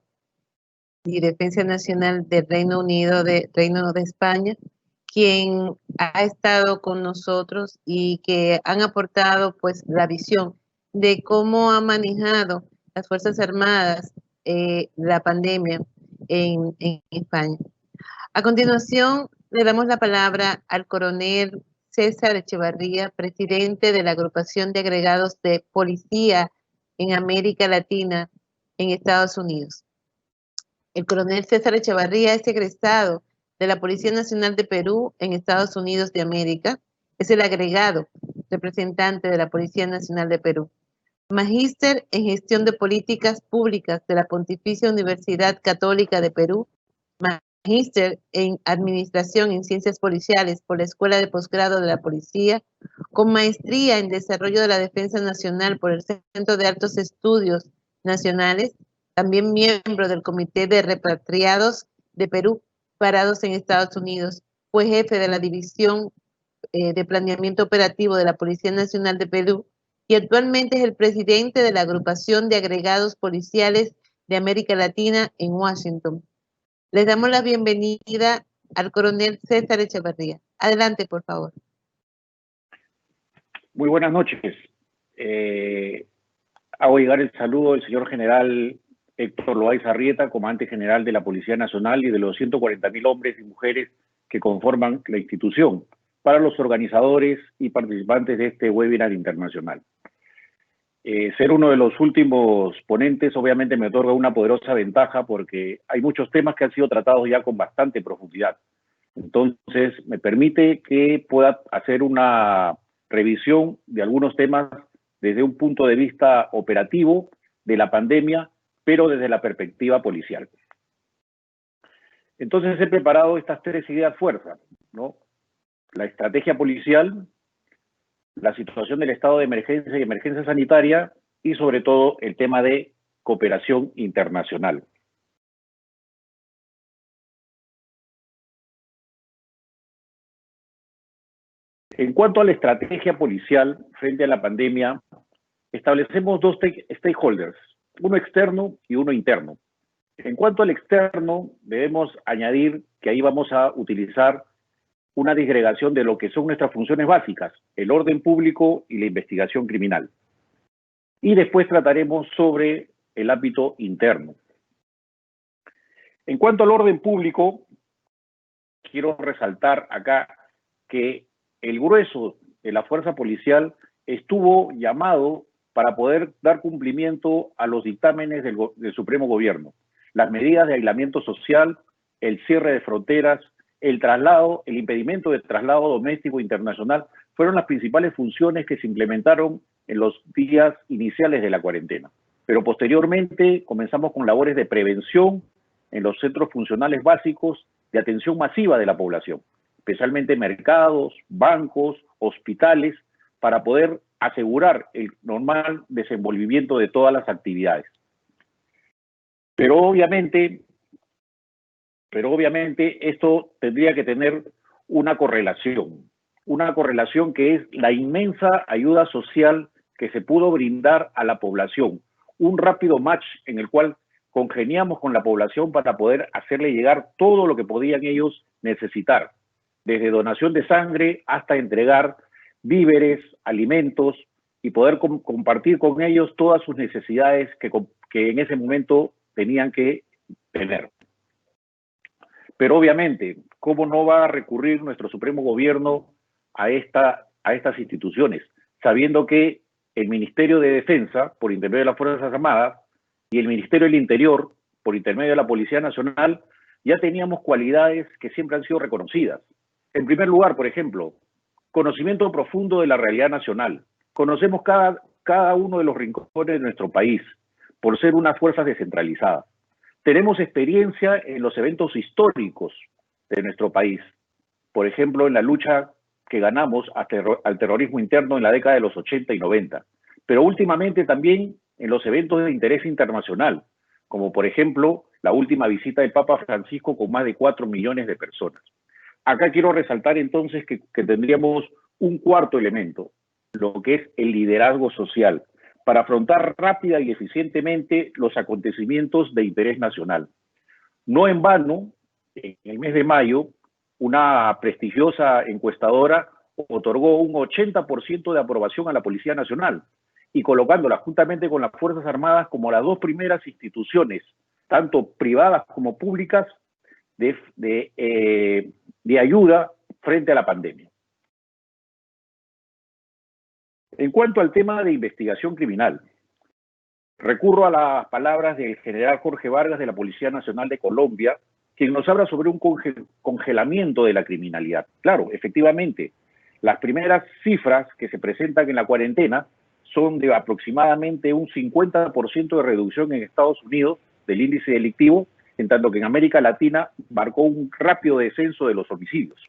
y Defensa Nacional del Reino Unido, Reino de España, quien ha estado con nosotros y que han aportado pues la visión de cómo ha manejado las Fuerzas Armadas la pandemia en España. A continuación, le damos la palabra al coronel César Echevarría, presidente de la Agrupación de Agregados de Policía en América Latina en Estados Unidos. El coronel César Echevarría es egresado de la Policía Nacional de Perú en Estados Unidos de América. Es el agregado representante de la Policía Nacional de Perú. Magíster en Gestión de Políticas Públicas de la Pontificia Universidad Católica de Perú. Magíster en Administración en Ciencias Policiales por la Escuela de Posgrado de la Policía, con maestría en Desarrollo de la Defensa Nacional por el Centro de Altos Estudios Nacionales, también miembro del Comité de Repatriados de Perú, parados en Estados Unidos. Fue jefe de la División de Planeamiento Operativo de la Policía Nacional de Perú y actualmente es el presidente de la Agrupación de Agregados Policiales de América Latina en Washington. Les damos la bienvenida al coronel César Echevarría. Adelante, por favor. Muy buenas noches. Hago llegar el saludo del señor general Héctor Loaiza Arrieta, comandante general de la Policía Nacional y de los 140.000 hombres y mujeres que conforman la institución, para los organizadores y participantes de este webinar internacional. Ser uno de los últimos ponentes obviamente me otorga una poderosa ventaja porque hay muchos temas que han sido tratados ya con bastante profundidad. Entonces, me permite que pueda hacer una revisión de algunos temas desde un punto de vista operativo de la pandemia, pero desde la perspectiva policial. Entonces, he preparado estas tres ideas fuerza, ¿no? La estrategia policial, la situación del estado de emergencia y emergencia sanitaria y sobre todo el tema de cooperación internacional. En cuanto a la estrategia policial frente a la pandemia, establecemos dos stakeholders, uno externo y uno interno. En cuanto al externo, debemos añadir que ahí vamos a utilizar una disgregación de lo que son nuestras funciones básicas, el orden público y la investigación criminal. Y después trataremos sobre el ámbito interno. En cuanto al orden público, quiero resaltar acá que el grueso de la fuerza policial estuvo llamado para poder dar cumplimiento a los dictámenes del Supremo Gobierno, las medidas de aislamiento social, el cierre de fronteras, el traslado, el impedimento de traslado doméstico e internacional, fueron las principales funciones que se implementaron en los días iniciales de la cuarentena. Pero posteriormente comenzamos con labores de prevención en los centros funcionales básicos de atención masiva de la población, especialmente mercados, bancos, hospitales, para poder asegurar el normal desenvolvimiento de todas las actividades. Pero obviamente esto tendría que tener una correlación que es la inmensa ayuda social que se pudo brindar a la población, un rápido match en el cual congeniamos con la población para poder hacerle llegar todo lo que podían ellos necesitar, desde donación de sangre hasta entregar víveres, alimentos y poder compartir con ellos todas sus necesidades que en ese momento tenían que tener. Pero obviamente, ¿cómo no va a recurrir nuestro Supremo Gobierno a estas instituciones? Sabiendo que el Ministerio de Defensa, por intermedio de las Fuerzas Armadas, y el Ministerio del Interior, por intermedio de la Policía Nacional, ya teníamos cualidades que siempre han sido reconocidas. En primer lugar, por ejemplo, conocimiento profundo de la realidad nacional. Conocemos cada uno de los rincones de nuestro país, por ser una fuerza descentralizada. Tenemos experiencia en los eventos históricos de nuestro país. Por ejemplo, en la lucha que ganamos al terrorismo interno en la década de los 80 y 90. Pero últimamente también en los eventos de interés internacional, como por ejemplo la última visita del Papa Francisco con más de 4 millones de personas. Acá quiero resaltar entonces que tendríamos un cuarto elemento, lo que es el liderazgo social, para afrontar rápida y eficientemente los acontecimientos de interés nacional. No en vano, en el mes de mayo, una prestigiosa encuestadora otorgó un 80% de aprobación a la Policía Nacional, y colocándola juntamente con las Fuerzas Armadas como las dos primeras instituciones, tanto privadas como públicas, de ayuda frente a la pandemia. En cuanto al tema de investigación criminal, recurro a las palabras del general Jorge Vargas de la Policía Nacional de Colombia, quien nos habla sobre un congelamiento de la criminalidad. Claro, efectivamente, las primeras cifras que se presentan en la cuarentena son de aproximadamente un 50% de reducción en Estados Unidos del índice delictivo, en tanto que en América Latina marcó un rápido descenso de los homicidios.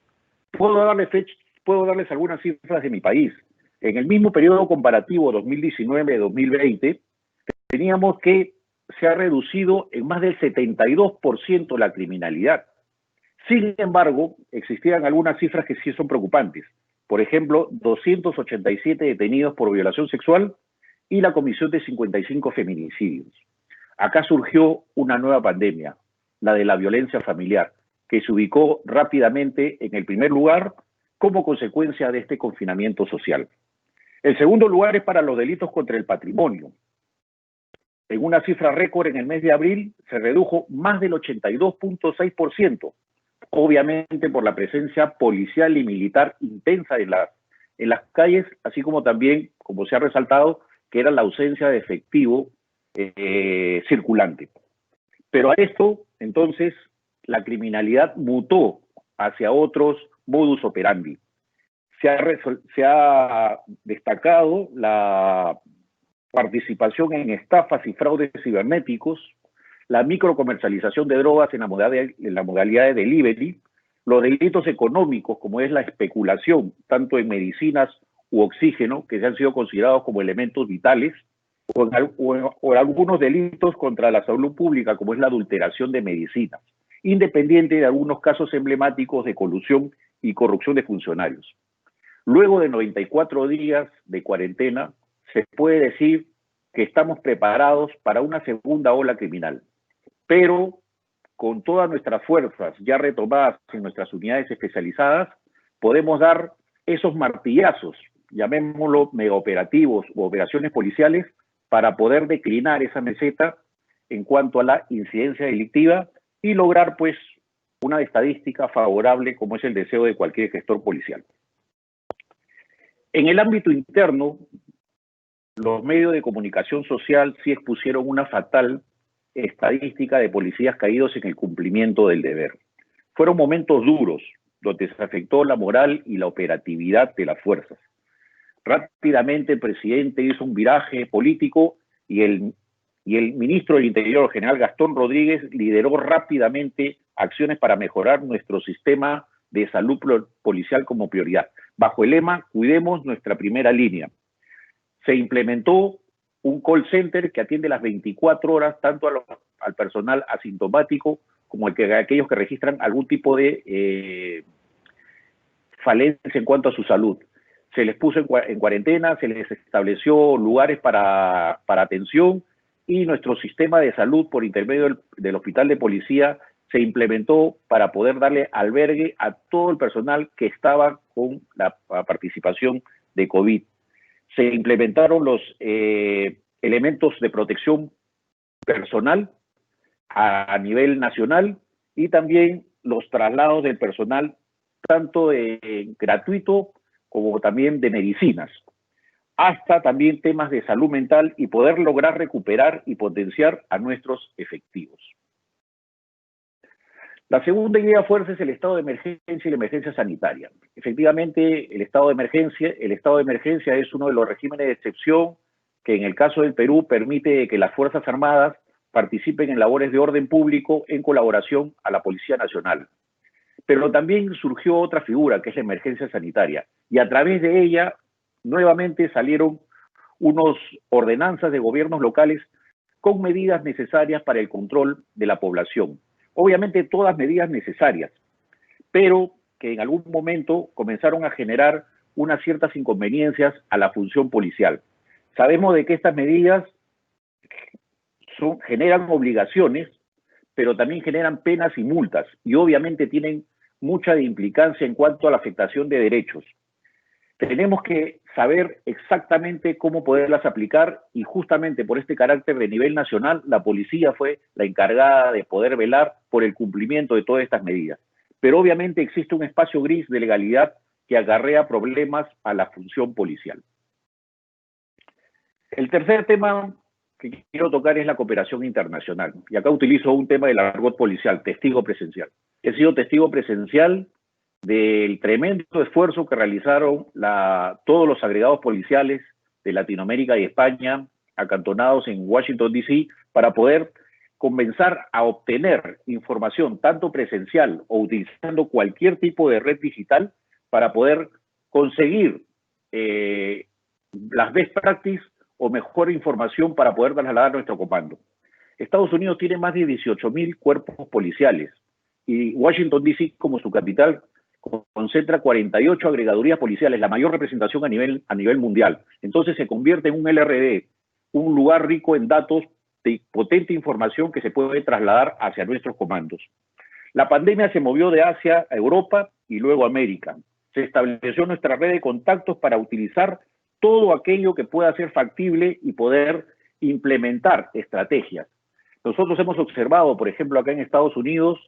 Puedo darles algunas cifras de mi país. En el mismo periodo comparativo 2019-2020, teníamos que se ha reducido en más del 72% la criminalidad. Sin embargo, existían algunas cifras que sí son preocupantes. Por ejemplo, 287 detenidos por violación sexual y la comisión de 55 feminicidios. Acá surgió una nueva pandemia, la de la violencia familiar, que se ubicó rápidamente en el primer lugar como consecuencia de este confinamiento social. El segundo lugar es para los delitos contra el patrimonio. En una cifra récord en el mes de abril se redujo más del 82.6%. Obviamente por la presencia policial y militar intensa en las calles, así como también, como se ha resaltado, que era la ausencia de efectivo circulante. Pero a esto, entonces, la criminalidad mutó hacia otros modus operandi. Se ha destacado la participación en estafas y fraudes cibernéticos, la microcomercialización de drogas en la modalidad de delivery, los delitos económicos como es la especulación, tanto en medicinas u oxígeno, que se han sido considerados como elementos vitales, o algunos delitos contra la salud pública, como es la adulteración de medicinas, independiente de algunos casos emblemáticos de colusión y corrupción de funcionarios. Luego de 94 días de cuarentena, se puede decir que estamos preparados para una segunda ola criminal. pero con todas nuestras fuerzas ya retomadas en nuestras unidades especializadas, podemos dar esos martillazos, llamémoslo megaoperativos u operaciones policiales, para poder declinar esa meseta en cuanto a la incidencia delictiva y lograr pues una estadística favorable como es el deseo de cualquier gestor policial. En el ámbito interno, los medios de comunicación social sí expusieron una fatal estadística de policías caídos en el cumplimiento del deber. Fueron momentos duros, donde se afectó la moral y la operatividad de las fuerzas. Rápidamente el presidente hizo un viraje político y el ministro del Interior, general Gastón Rodríguez, lideró rápidamente acciones para mejorar nuestro sistema de salud policial como prioridad, bajo el lema "Cuidemos nuestra primera línea". Se implementó un call center que atiende las 24 horas tanto al personal asintomático como aquellos que registran algún tipo de falencia en cuanto a su salud. Se les puso en cuarentena, se les estableció lugares para atención y nuestro sistema de salud por intermedio del hospital de policía se implementó para poder darle albergue a todo el personal que estaba con la participación de COVID. Se implementaron los elementos de protección personal a nivel nacional y también los traslados del personal, tanto de gratuito como también de medicinas, hasta también temas de salud mental y poder lograr recuperar y potenciar a nuestros efectivos. La segunda idea fuerza es el estado de emergencia y la emergencia sanitaria. Efectivamente, el estado de emergencia es uno de los regímenes de excepción que en el caso del Perú permite que las Fuerzas Armadas participen en labores de orden público en colaboración a la Policía Nacional. Pero también surgió otra figura, que es la emergencia sanitaria, y a través de ella nuevamente salieron unas ordenanzas de gobiernos locales con medidas necesarias para el control de la población. Obviamente todas medidas necesarias, pero que en algún momento comenzaron a generar unas ciertas inconveniencias a la función policial. Sabemos de que estas medidas generan obligaciones, pero también generan penas y multas, y obviamente tienen mucha implicancia en cuanto a la afectación de derechos. Tenemos que saber exactamente cómo poderlas aplicar y justamente por este carácter de nivel nacional, la policía fue la encargada de poder velar por el cumplimiento de todas estas medidas. Pero obviamente existe un espacio gris de legalidad que acarrea problemas a la función policial. El tercer tema que quiero tocar es la cooperación internacional. Y acá utilizo un tema del argot policial, testigo presencial. He sido testigo presencial del tremendo esfuerzo que realizaron todos los agregados policiales de Latinoamérica y España, acantonados en Washington, D.C., para poder comenzar a obtener información tanto presencial o utilizando cualquier tipo de red digital para poder conseguir las best practices o mejor información para poder trasladar a nuestro comando. Estados Unidos tiene más de 18.000 cuerpos policiales y Washington, D.C., como su capital, concentra 48 agregadurías policiales, la mayor representación a nivel mundial. Entonces se convierte en un LRD, un lugar rico en datos de potente información que se puede trasladar hacia nuestros comandos. La pandemia se movió de Asia a Europa y luego a América. Se estableció nuestra red de contactos para utilizar todo aquello que pueda ser factible y poder implementar estrategias. Nosotros hemos observado, por ejemplo, acá en Estados Unidos,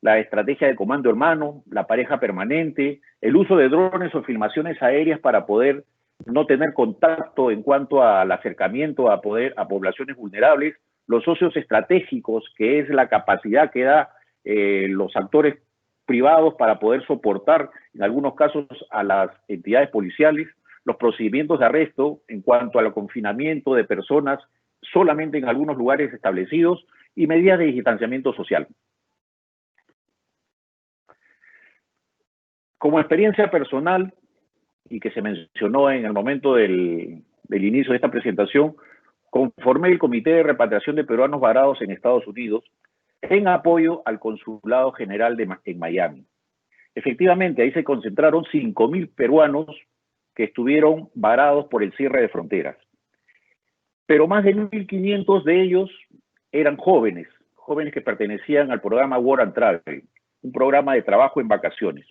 la estrategia de comando hermano, la pareja permanente, el uso de drones o filmaciones aéreas para poder no tener contacto en cuanto al acercamiento a poblaciones vulnerables, los socios estratégicos, que es la capacidad que da los actores privados para poder soportar, en algunos casos, a las entidades policiales, los procedimientos de arresto en cuanto al confinamiento de personas solamente en algunos lugares establecidos y medidas de distanciamiento social. Como experiencia personal, y que se mencionó en el momento del inicio de esta presentación, conformé el Comité de Repatriación de Peruanos Varados en Estados Unidos en apoyo al Consulado General en Miami. Efectivamente, ahí se concentraron 5.000 peruanos que estuvieron varados por el cierre de fronteras. Pero más de 1.500 de ellos eran jóvenes jóvenes que pertenecían al programa Work and Travel, un programa de trabajo en vacaciones.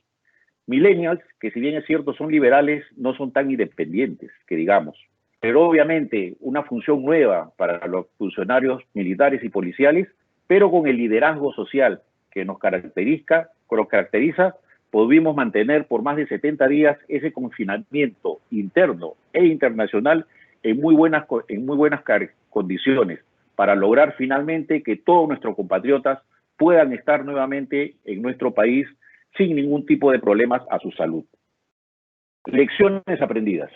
Millennials, que si bien es cierto son liberales, no son tan independientes, que digamos. Pero obviamente una función nueva para los funcionarios militares y policiales, pero con el liderazgo social que nos caracteriza, pudimos mantener por más de 70 días ese confinamiento interno e internacional en muy buenas condiciones para lograr finalmente que todos nuestros compatriotas puedan estar nuevamente en nuestro país sin ningún tipo de problemas a su salud. Lecciones aprendidas.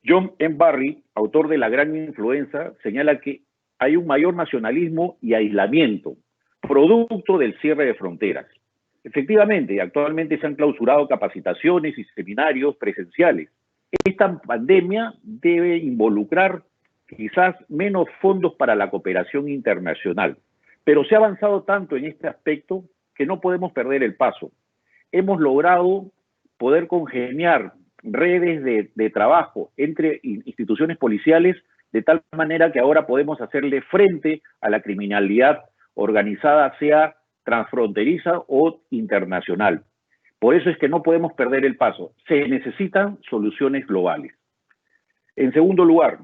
John M. Barry, autor de La Gran Influenza, señala que hay un mayor nacionalismo y aislamiento, producto del cierre de fronteras. Efectivamente, actualmente se han clausurado capacitaciones y seminarios presenciales. Esta pandemia debe involucrar quizás menos fondos para la cooperación internacional, pero se ha avanzado tanto en este aspecto que no podemos perder el paso. Hemos logrado poder congeniar redes de trabajo entre instituciones policiales de tal manera que ahora podemos hacerle frente a la criminalidad organizada, sea transfronteriza o internacional. Por eso es que no podemos perder el paso. Se necesitan soluciones globales. En segundo lugar,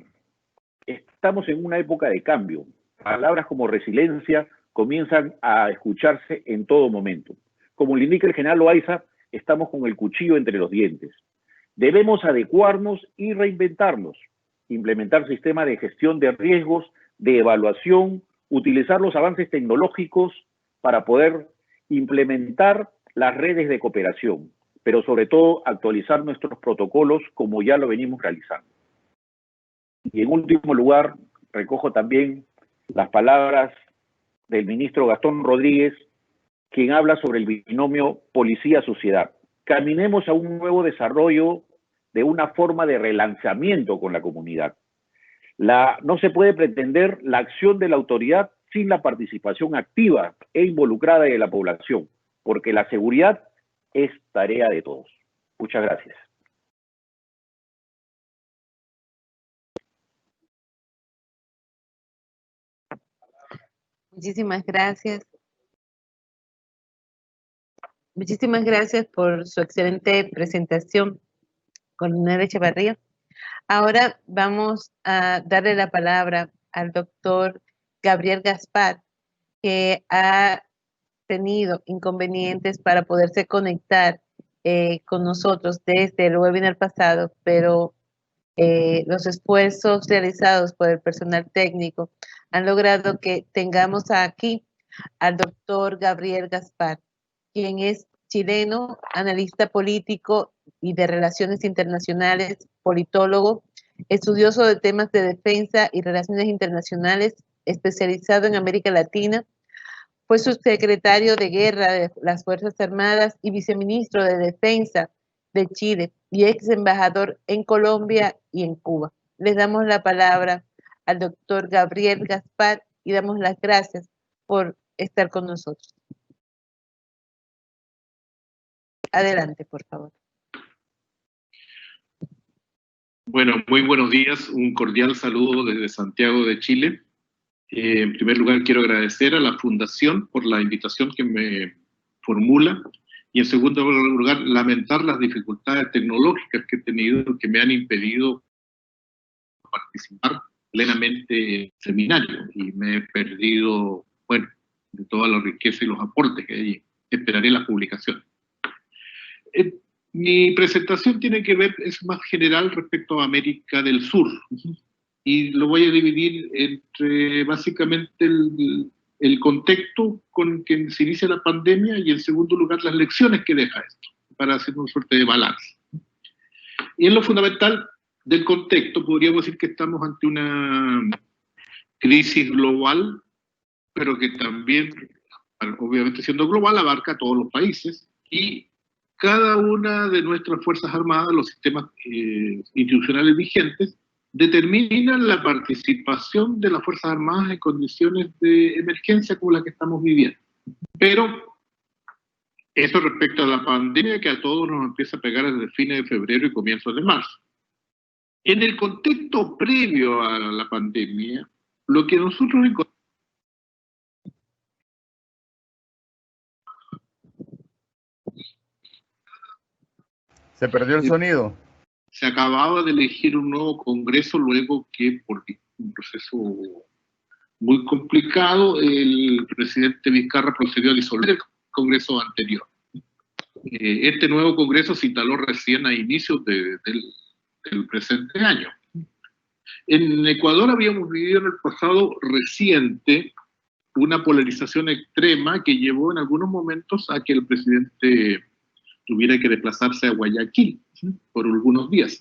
estamos en una época de cambio. Palabras como resiliencia comienzan a escucharse en todo momento. Como le indica el general Loaiza, estamos con el cuchillo entre los dientes. Debemos adecuarnos y reinventarnos, implementar sistemas de gestión de riesgos, de evaluación, utilizar los avances tecnológicos para poder implementar las redes de cooperación, pero sobre todo actualizar nuestros protocolos como ya lo venimos realizando. Y en último lugar, recojo también las palabras del ministro Gastón Rodríguez, quien habla sobre el binomio policía-sociedad. Caminemos a un nuevo desarrollo de una forma de relanzamiento con la comunidad. No se puede pretender la acción de la autoridad sin la participación activa e involucrada de la población, porque la seguridad es tarea de todos. Muchas gracias. Muchísimas gracias. Muchísimas gracias por su excelente presentación, coronel Echevarría. Ahora vamos a darle la palabra al doctor Gabriel Gaspar, que ha tenido inconvenientes para poderse conectar con nosotros desde el webinar pasado, pero los esfuerzos realizados por el personal técnico han logrado que tengamos aquí al doctor Gabriel Gaspar, quien es chileno, analista político y de relaciones internacionales, politólogo, estudioso de temas de defensa y relaciones internacionales, especializado en América Latina. Fue subsecretario de Guerra de las Fuerzas Armadas y viceministro de Defensa de Chile y ex embajador en Colombia y en Cuba. Les damos la palabra al doctor Gabriel Gaspar y damos las gracias por estar con nosotros. Adelante, por favor. Bueno, muy buenos días. Un cordial saludo desde Santiago de Chile. En primer lugar, quiero agradecer a la Fundación por la invitación que me formula. Y en segundo lugar, lamentar las dificultades tecnológicas que he tenido, que me han impedido participar plenamente en el seminario. Y me he perdido, bueno, de toda la riqueza y los aportes que hay. Esperaré las publicaciones. Mi presentación tiene que ver, es más general respecto a América del Sur. Y lo voy a dividir entre básicamente el contexto con que se inicia la pandemia y en segundo lugar las lecciones que deja esto, para hacer una suerte de balance. Y en lo fundamental del contexto podríamos decir que estamos ante una crisis global, pero que también, obviamente siendo global, abarca a todos los países y cada una de nuestras Fuerzas Armadas, los sistemas institucionales vigentes, determinan la participación de las Fuerzas Armadas en condiciones de emergencia como la que estamos viviendo. Pero eso respecto a la pandemia que a todos nos empieza a pegar desde fines de febrero y comienzos de marzo. En el contexto previo a la pandemia, lo que nosotros encontramos Se perdió el sonido. Se acababa de elegir un nuevo Congreso luego que, por un proceso muy complicado, el presidente Vizcarra procedió a disolver el Congreso anterior. Este nuevo Congreso se instaló recién a inicios del presente año. En Ecuador habíamos vivido en el pasado reciente una polarización extrema que llevó en algunos momentos a que el presidente tuviera que desplazarse a Guayaquil por algunos días.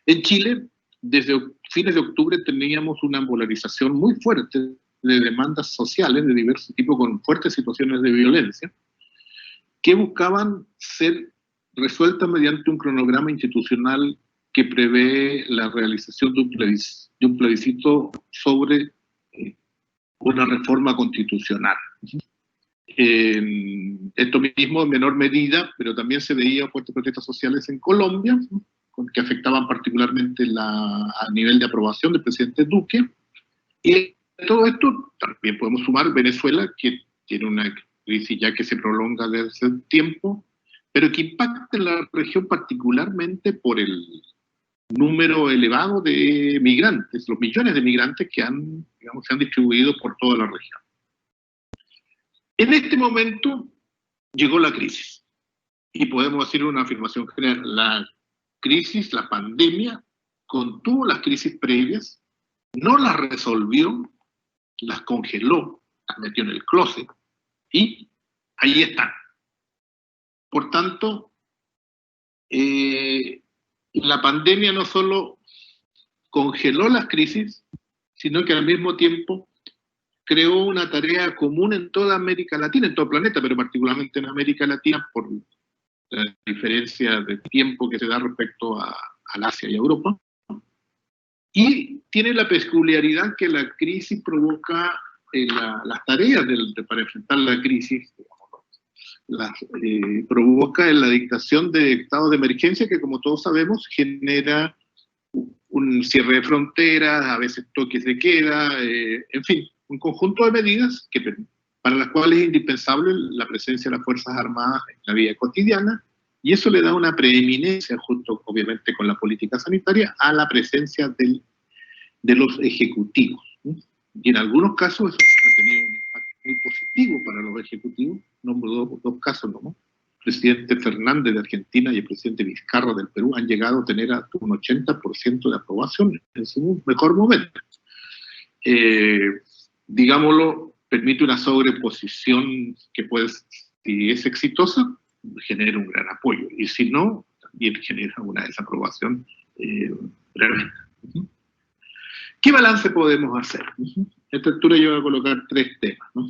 En Chile, desde fines de octubre teníamos una polarización muy fuerte de demandas sociales de diversos tipos con fuertes situaciones de violencia que buscaban ser resueltas mediante un cronograma institucional que prevé la realización de un plebiscito sobre una reforma constitucional. Esto mismo en menor medida, pero también se veía fuertes protestas sociales en Colombia, que afectaban particularmente a nivel de aprobación del presidente Duque. Y todo esto también podemos sumar Venezuela, que tiene una crisis ya que se prolonga desde hace tiempo, pero que impacta en la región particularmente por el número elevado de migrantes, los millones de migrantes que se han distribuido por toda la región. En este momento llegó la crisis, y podemos hacer una afirmación general. La crisis, la pandemia, contuvo las crisis previas, no las resolvió, las congeló, las metió en el closet, y ahí están. Por tanto, la pandemia no solo congeló las crisis, sino que al mismo tiempo creó una tarea común en toda América Latina, en todo el planeta, pero particularmente en América Latina, por la diferencia de tiempo que se da respecto al Asia y a Europa. Y tiene la peculiaridad que la crisis provoca las tareas para enfrentar la crisis, provoca en la dictación de estados de emergencia que, como todos sabemos, genera un cierre de fronteras, a veces toques de queda, en fin, un conjunto de medidas para las cuales es indispensable la presencia de las Fuerzas Armadas en la vida cotidiana, y eso le da una preeminencia, junto obviamente con la política sanitaria, a la presencia de los ejecutivos. Y en algunos casos eso ha tenido un impacto muy positivo para los ejecutivos, dos casos nomás. El presidente Fernández de Argentina y el presidente Vizcarra del Perú han llegado a tener hasta un 80% de aprobación en su mejor momento. Digámoslo, permite una sobreposición que puede, si es exitosa, genera un gran apoyo, y si no, también genera una desaprobación tremenda. ¿Qué balance podemos hacer? En esta altura yo voy a colocar tres temas, ¿no?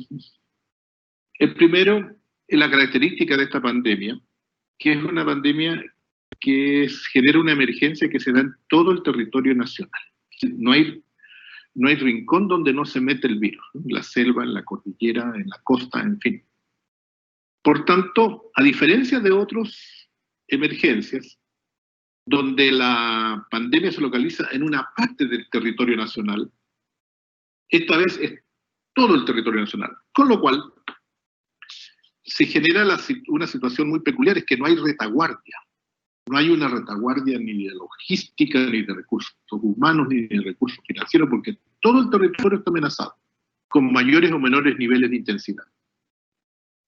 El primero es la característica de esta pandemia, que es una pandemia que genera una emergencia que se da en todo el territorio nacional. No hay rincón donde no se mete el virus, ¿no? En la selva, en la cordillera, en la costa, en fin. Por tanto, a diferencia de otras emergencias, donde la pandemia se localiza en una parte del territorio nacional, esta vez es todo el territorio nacional. Con lo cual, se genera una situación muy peculiar, es que no hay retaguardia. No hay una retaguardia ni de logística, ni de recursos humanos, ni de recursos financieros, porque todo el territorio está amenazado, con mayores o menores niveles de intensidad.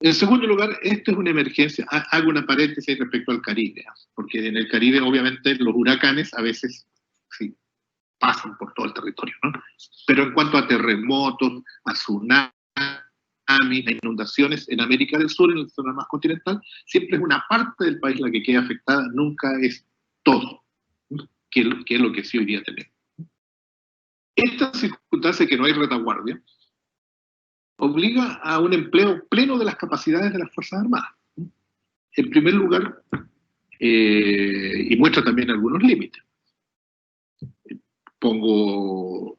En segundo lugar, esto es una emergencia. Hago una paréntesis respecto al Caribe, porque en el Caribe, obviamente, los huracanes a veces sí, pasan por todo el territorio, ¿no? Pero en cuanto a terremotos, a tsunamis, a inundaciones, en América del Sur, en la zona más continental, siempre es una parte del país la que queda afectada, nunca es todo, ¿no? que es lo que sí hoy día tenemos. Esta circunstancia que no hay retaguardia obliga a un empleo pleno de las capacidades de las Fuerzas Armadas. En primer lugar, y muestra también algunos límites. Pongo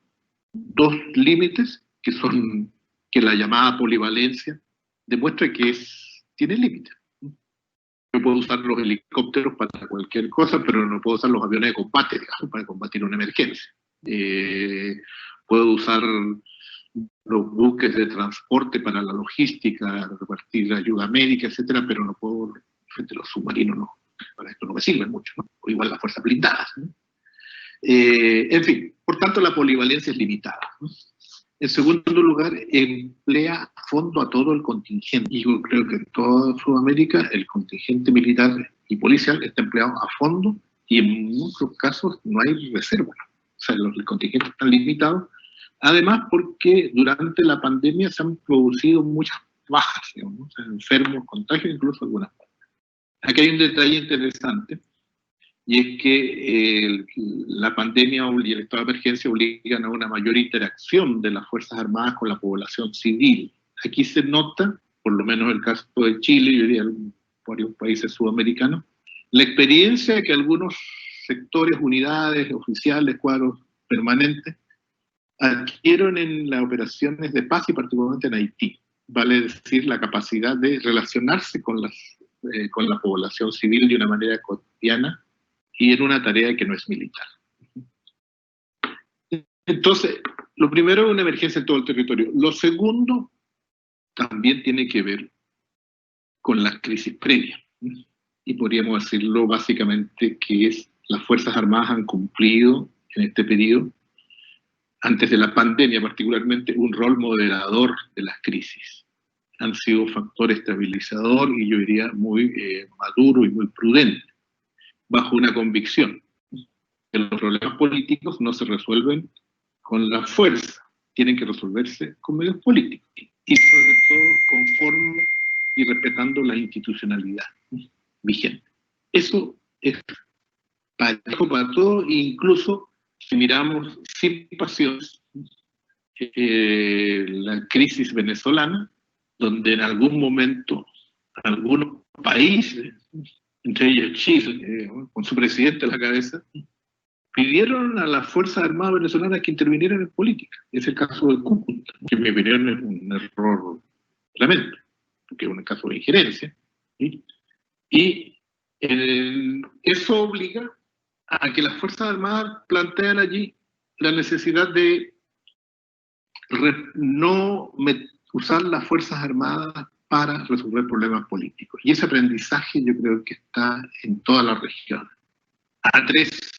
dos límites que son que la llamada polivalencia demuestra que tiene límites. Yo puedo usar los helicópteros para cualquier cosa, pero no puedo usar los aviones de combate, digamos, para combatir una emergencia. Puedo usar los buques de transporte para la logística, repartir ayuda médica, etcétera, pero no puedo, frente a los submarinos, no. para esto no me sirven mucho, ¿no? O igual las fuerzas blindadas, ¿no? En fin, por tanto la polivalencia es limitada, ¿no? En segundo lugar, emplea a fondo a todo el contingente. Y yo creo que en toda Sudamérica el contingente militar y policial está empleado a fondo y en muchos casos no hay reserva. O sea, los contingentes están limitados. Además, porque durante la pandemia se han producido muchas bajas, digamos, ¿no? O sea, enfermos, contagios, incluso algunas bajas. Aquí hay un detalle interesante, y es que la pandemia y el estado de emergencia obligan a una mayor interacción de las Fuerzas Armadas con la población civil. Aquí se nota, por lo menos el caso de Chile, yo diría varios países sudamericanos, la experiencia que algunos sectores, unidades, oficiales, cuadros permanentes, adquirieron en las operaciones de paz y particularmente en Haití. Vale decir, la capacidad de relacionarse con la población civil de una manera cotidiana y en una tarea que no es militar. Entonces, lo primero es una emergencia en todo el territorio. Lo segundo también tiene que ver con la crisis previa. Y podríamos decirlo básicamente que las Fuerzas Armadas han cumplido en este periodo, antes de la pandemia particularmente, un rol moderador de las crisis. Han sido factor estabilizador y yo diría muy maduro y muy prudente, bajo una convicción que los problemas políticos no se resuelven con la fuerza, tienen que resolverse con medios políticos y sobre todo conforme y respetando la institucionalidad vigente. Eso es parejo para todo, incluso si miramos sin pasiones la crisis venezolana, donde en algún momento algunos países, entre ellos Chile, con su presidente a la cabeza, pidieron a las Fuerzas Armadas venezolanas que intervinieran en política. Es el caso de Cúcuta, que en mi opinión es un error tremendo, porque es un caso de injerencia, ¿sí? Y eso obliga a que las Fuerzas Armadas plantean allí la necesidad de no usar las Fuerzas Armadas para resolver problemas políticos. Y ese aprendizaje yo creo que está en toda la región. A 3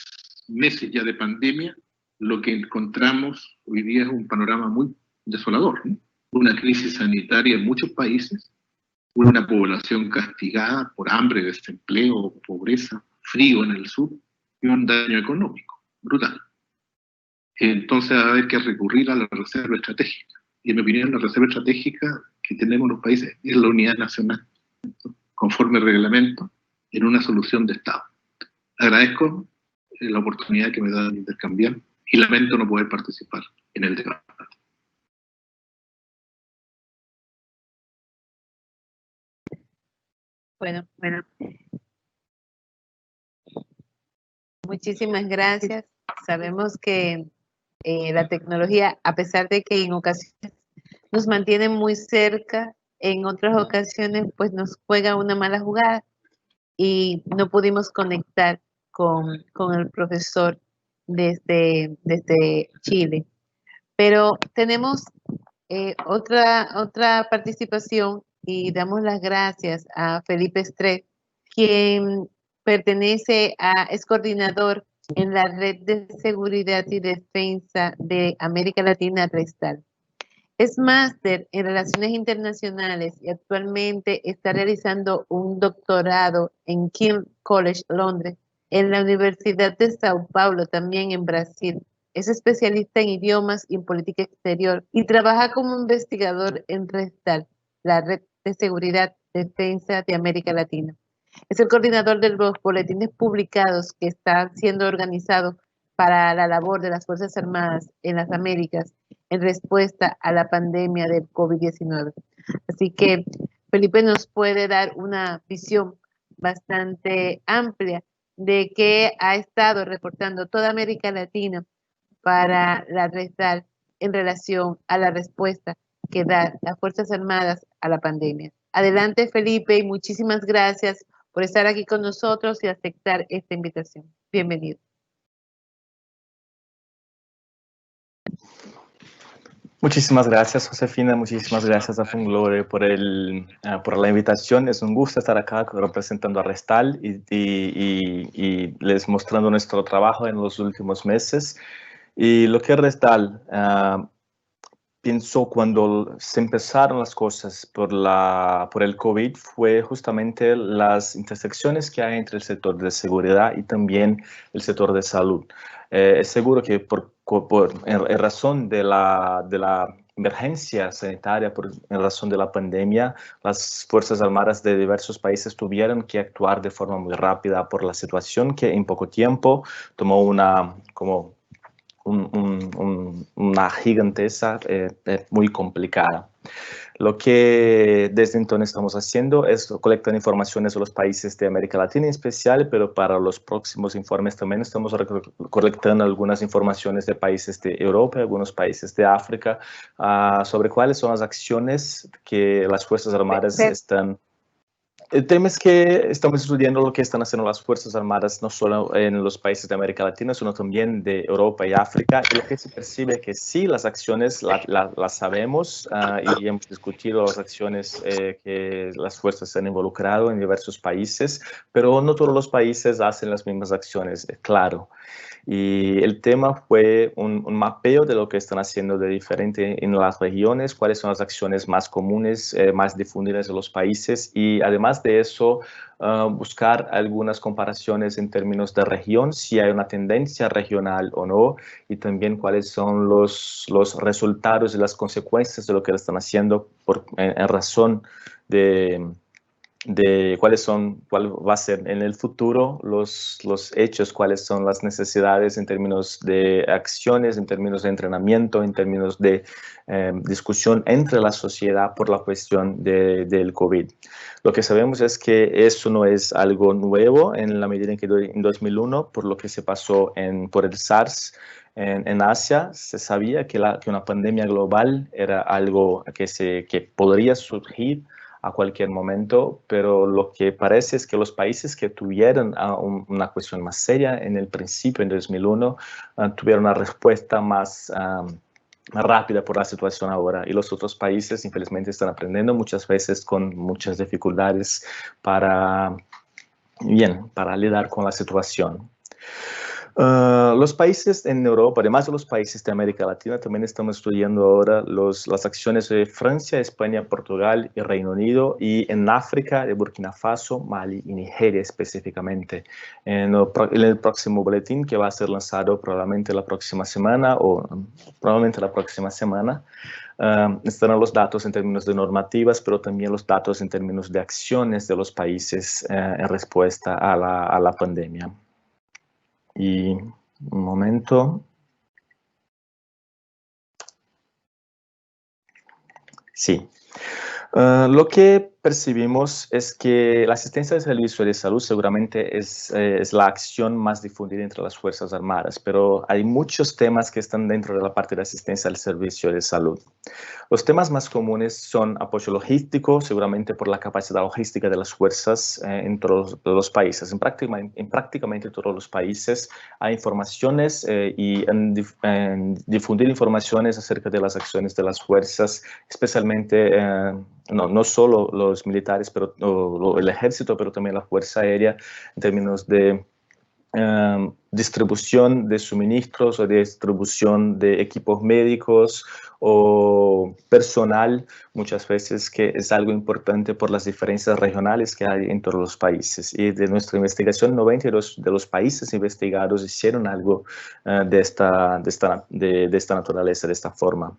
meses ya de pandemia, lo que encontramos hoy día es un panorama muy desolador, ¿no? Una crisis sanitaria en muchos países, una población castigada por hambre, desempleo, pobreza, frío en el sur, y un daño económico brutal. Entonces va a haber que recurrir a la reserva estratégica. Y en mi opinión, la reserva estratégica que tenemos los países es la unidad nacional, conforme al reglamento, en una solución de Estado. Agradezco la oportunidad que me da de intercambiar y lamento no poder participar en el debate. Bueno. Muchísimas gracias. Sabemos que la tecnología, a pesar de que en ocasiones nos mantiene muy cerca, en otras ocasiones pues nos juega una mala jugada y no pudimos conectar con el profesor desde Chile. Pero tenemos otra participación y damos las gracias a Felipe Estret, quien es coordinador en la Red de Seguridad y Defensa de América Latina, Restal. Es máster en Relaciones Internacionales y actualmente está realizando un doctorado en King's College, Londres, en la Universidad de Sao Paulo, también en Brasil. Es especialista en idiomas y en política exterior y trabaja como investigador en Restal, la Red de Seguridad y Defensa de América Latina. Es el coordinador de los boletines publicados que están siendo organizados para la labor de las Fuerzas Armadas en las Américas en respuesta a la pandemia del COVID-19. Así que Felipe nos puede dar una visión bastante amplia de qué ha estado reportando toda América Latina para la Restal en relación a la respuesta que da las Fuerzas Armadas a la pandemia. Adelante, Felipe, y muchísimas gracias por estar aquí con nosotros y aceptar esta invitación. Bienvenido. Muchísimas gracias, Josefina. Muchísimas gracias a Funglore por la invitación. Es un gusto estar acá representando a Restal y les mostrando nuestro trabajo en los últimos meses. Y lo que Restal pienso cuando se empezaron las cosas por el COVID fue justamente las intersecciones que hay entre el sector de seguridad y también el sector de salud. Es seguro que en razón de la emergencia sanitaria, en razón de la pandemia, las Fuerzas Armadas de diversos países tuvieron que actuar de forma muy rápida por la situación que en poco tiempo tomó una gigantesca muy complicada. Lo que desde entonces estamos haciendo es colectar informaciones de los países de América Latina en especial, pero para los próximos informes también estamos colectando algunas informaciones de países de Europa y algunos países de África sobre cuáles son las acciones que las Fuerzas Armadas están... El tema es que estamos estudiando lo que están haciendo las Fuerzas Armadas, no solo en los países de América Latina, sino también de Europa y África. Y lo que se percibe es que sí, las acciones las sabemos y hemos discutido las acciones que las fuerzas se han involucrado en diversos países, pero no todos los países hacen las mismas acciones, claro. Y el tema fue un mapeo de lo que están haciendo de diferente en las regiones, cuáles son las acciones más comunes, más difundidas en los países y además de eso, buscar algunas comparaciones en términos de región, si hay una tendencia regional o no, y también cuáles son los resultados y las consecuencias de lo que están haciendo en razón de cuál va a ser en el futuro los hechos, cuáles son las necesidades en términos de acciones, en términos de entrenamiento, en términos de discusión entre la sociedad por la cuestión del COVID. Lo que sabemos es que eso no es algo nuevo en la medida en que en 2001, por lo que se pasó por el SARS, en Asia se sabía que una pandemia global era algo que podría surgir a cualquier momento, pero lo que parece es que los países que tuvieron una cuestión más seria en el principio, en 2001, tuvieron una respuesta más rápida por la situación ahora, y los otros países infelizmente están aprendiendo muchas veces con muchas dificultades para lidiar con la situación. Los países en Europa, además de los países de América Latina, también estamos estudiando ahora las acciones de Francia, España, Portugal y Reino Unido, y en África, de Burkina Faso, Mali y Nigeria específicamente. En el próximo boletín, que va a ser lanzado probablemente la próxima semana, estarán los datos en términos de normativas, pero también los datos en términos de acciones de los países en respuesta a la pandemia. Y un momento. Sí. Lo que percibimos es que la asistencia de servicio de salud seguramente es la acción más difundida entre las Fuerzas Armadas, pero hay muchos temas que están dentro de la parte de asistencia al servicio de salud. Los temas más comunes son apoyo logístico, seguramente por la capacidad logística de las fuerzas en todos los países. En prácticamente todos los países hay informaciones y en difundir informaciones acerca de las acciones de las fuerzas, especialmente no solo los militares, pero el ejército, pero también la Fuerza Aérea, en términos de distribución de suministros o de distribución de equipos médicos o personal, muchas veces, que es algo importante por las diferencias regionales que hay en todos los países. Y de nuestra investigación, 92 de los países investigados hicieron algo de esta naturaleza, de esta forma.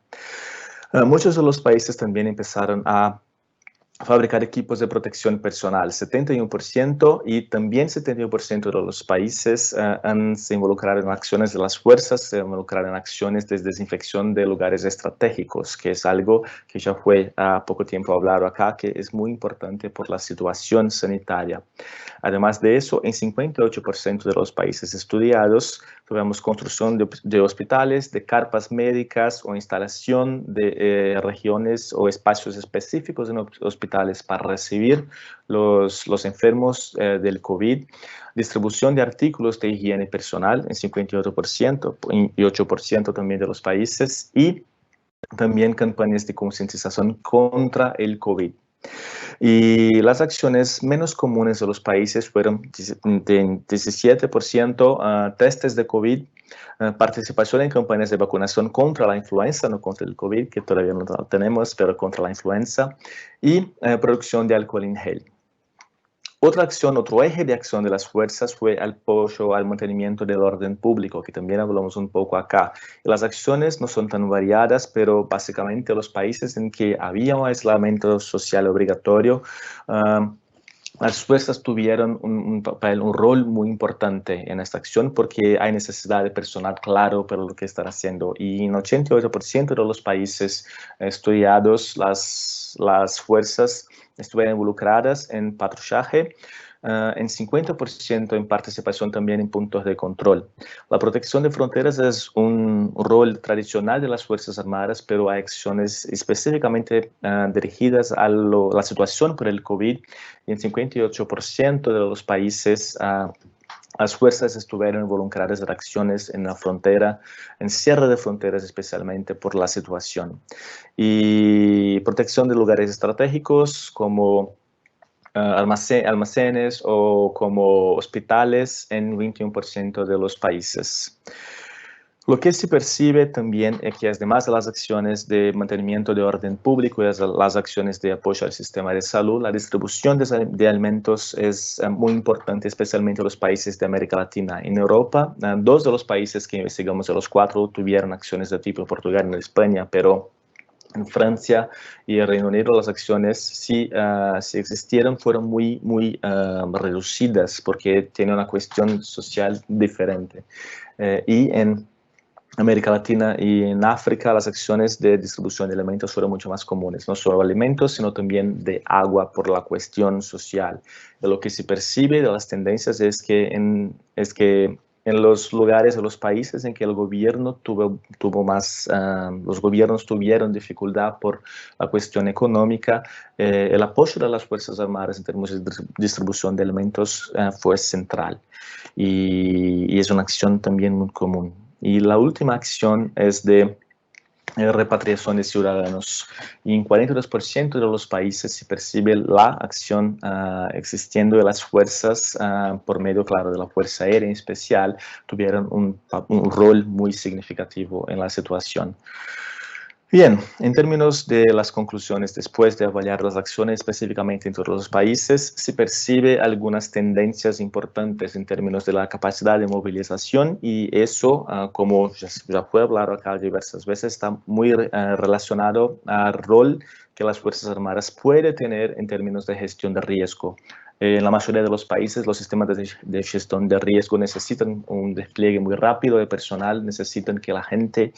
Muchos de los países también empezaron a fabricar equipos de protección personal, 71%, y también 71% de los países se involucraron en acciones de las fuerzas, se involucraron en acciones de desinfección de lugares estratégicos, que es algo que ya fue a poco tiempo hablado acá, que es muy importante por la situación sanitaria. Además de eso, en 58% de los países estudiados, tuvimos construcción de hospitales, de carpas médicas o instalación de regiones o espacios específicos en hospitales para recibir los enfermos del COVID, distribución de artículos de higiene personal en 58% y 8% también de los países, y también campañas de concientización contra el COVID. Y las acciones menos comunes de los países fueron de 17% testes de COVID, participación en campañas de vacunación contra la influenza, no contra el COVID, que todavía no tenemos, pero contra la influenza, y producción de alcohol en gel. Otra acción, otro eje de acción de las fuerzas fue el apoyo al mantenimiento del orden público, que también hablamos un poco acá. Las acciones no son tan variadas, pero básicamente los países en que había un aislamiento social obligatorio, las fuerzas tuvieron un rol muy importante en esta acción porque hay necesidad de personal claro para lo que están haciendo. Y en 88% de los países estudiados, las fuerzas estuvieron involucradas en patrullaje, en 50% en participación también en puntos de control. La protección de fronteras es un rol tradicional de las Fuerzas Armadas, pero hay acciones específicamente dirigidas a la situación por el COVID, y en 58% de los países las fuerzas estuvieron involucradas en acciones en la frontera, en cierre de fronteras especialmente por la situación. Y protección de lugares estratégicos como almacenes o como hospitales en 21% de los países. Lo que se percibe también es que además de las acciones de mantenimiento de orden público y las acciones de apoyo al sistema de salud, la distribución de alimentos es muy importante, especialmente en los países de América Latina. En Europa, 2 de los países que investigamos de los 4 tuvieron acciones de tipo Portugal y España, pero en Francia y el Reino Unido las acciones, si existieron, fueron muy reducidas porque tienen una cuestión social diferente. Y en América Latina y en África las acciones de distribución de alimentos fueron mucho más comunes, no solo alimentos, sino también de agua por la cuestión social. De lo que se percibe de las tendencias es que en los lugares, en los países en que el gobierno tuvo más, los gobiernos tuvieron dificultad por la cuestión económica, el apoyo de las Fuerzas Armadas en términos de distribución de alimentos fue central y es una acción también muy común. Y la última acción es de repatriación de ciudadanos. Y en 42% de los países se percibe la acción existiendo de las fuerzas por medio, claro, de la Fuerza Aérea en especial, tuvieron un rol muy significativo en la situación. Bien, en términos de las conclusiones, después de evaluar las acciones específicamente en todos los países, se percibe algunas tendencias importantes en términos de la capacidad de movilización y eso, como ya fue hablado acá diversas veces, está muy relacionado al rol que las Fuerzas Armadas pueden tener en términos de gestión de riesgo. En la mayoría de los países, los sistemas de gestión de riesgo necesitan un despliegue muy rápido de personal, necesitan que la gente,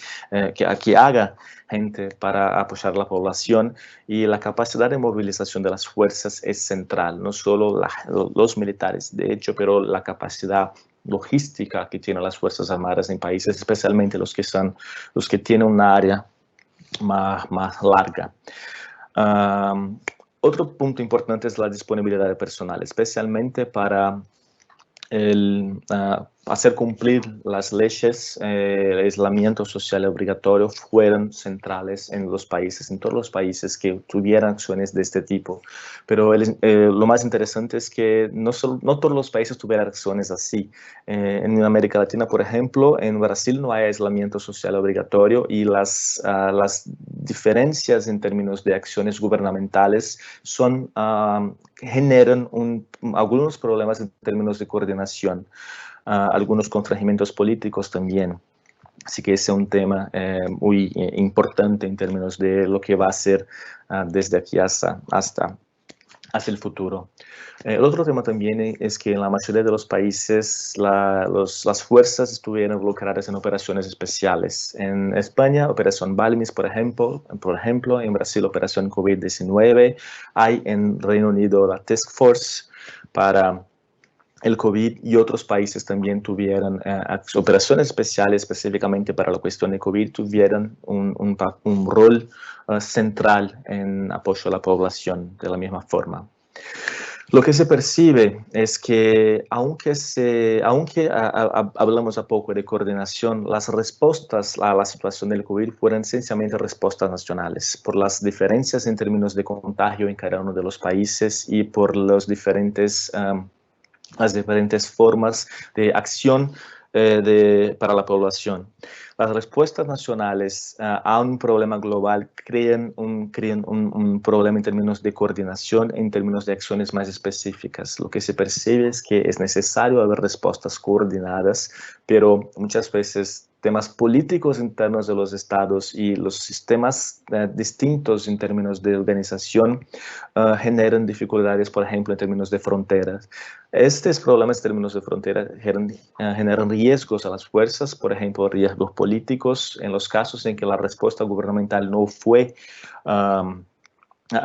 que haga gente para apoyar a la población, y la capacidad de movilización de las fuerzas es central, no solo los militares, de hecho, pero la capacidad logística que tienen las Fuerzas Armadas en países, especialmente los que tienen un área más larga. Otro punto importante es la disponibilidad de personal, especialmente para hacer cumplir las leyes. El aislamiento social obligatorio fueron centrales en los países, en todos los países que tuvieran acciones de este tipo. Pero lo más interesante es que no todos los países tuvieran acciones así. En América Latina, por ejemplo, en Brasil no hay aislamiento social obligatorio y las diferencias en términos de acciones gubernamentales generan algunos problemas en términos de coordinación, algunos contrajimientos políticos también. Así que ese es un tema muy importante en términos de lo que va a ser desde aquí hasta el futuro. El otro tema también es que en la mayoría de los países las fuerzas estuvieron involucradas en operaciones especiales. En España, Operación Balmis, por ejemplo, en Brasil, Operación COVID-19, hay en Reino Unido la Task Force para el COVID, y otros países también tuvieron operaciones especiales específicamente para la cuestión de COVID, tuvieron un rol central en apoyo a la población de la misma forma. Lo que se percibe es que aunque hablamos a poco de coordinación, las respuestas a la situación del COVID fueron esencialmente respuestas nacionales, por las diferencias en términos de contagio en cada uno de los países y por las diferentes formas de acción para la población. Las respuestas nacionales a un problema global crean un problema en términos de coordinación, en términos de acciones más específicas. Lo que se percibe es que es necesario haber respuestas coordinadas, pero muchas veces temas políticos internos de los estados y los sistemas distintos en términos de organización generan dificultades, por ejemplo, en términos de fronteras. Estos problemas en términos de frontera generan riesgos a las fuerzas, por ejemplo, riesgos políticos en los casos en que la respuesta gubernamental no fue,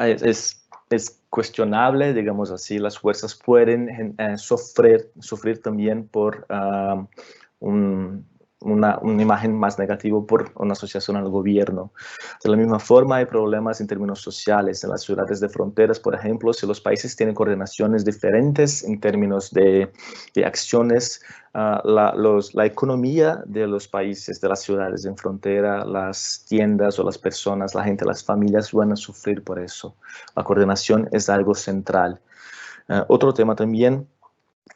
es cuestionable, digamos así. Las fuerzas pueden sufrir también por una imagen más negativa por una asociación al gobierno. De la misma forma, hay problemas en términos sociales. En las ciudades de fronteras, por ejemplo, si los países tienen coordinaciones diferentes en términos de acciones, la economía de los países, de las ciudades en frontera, las tiendas o las personas, la gente, las familias van a sufrir por eso. La coordinación es algo central. Otro tema también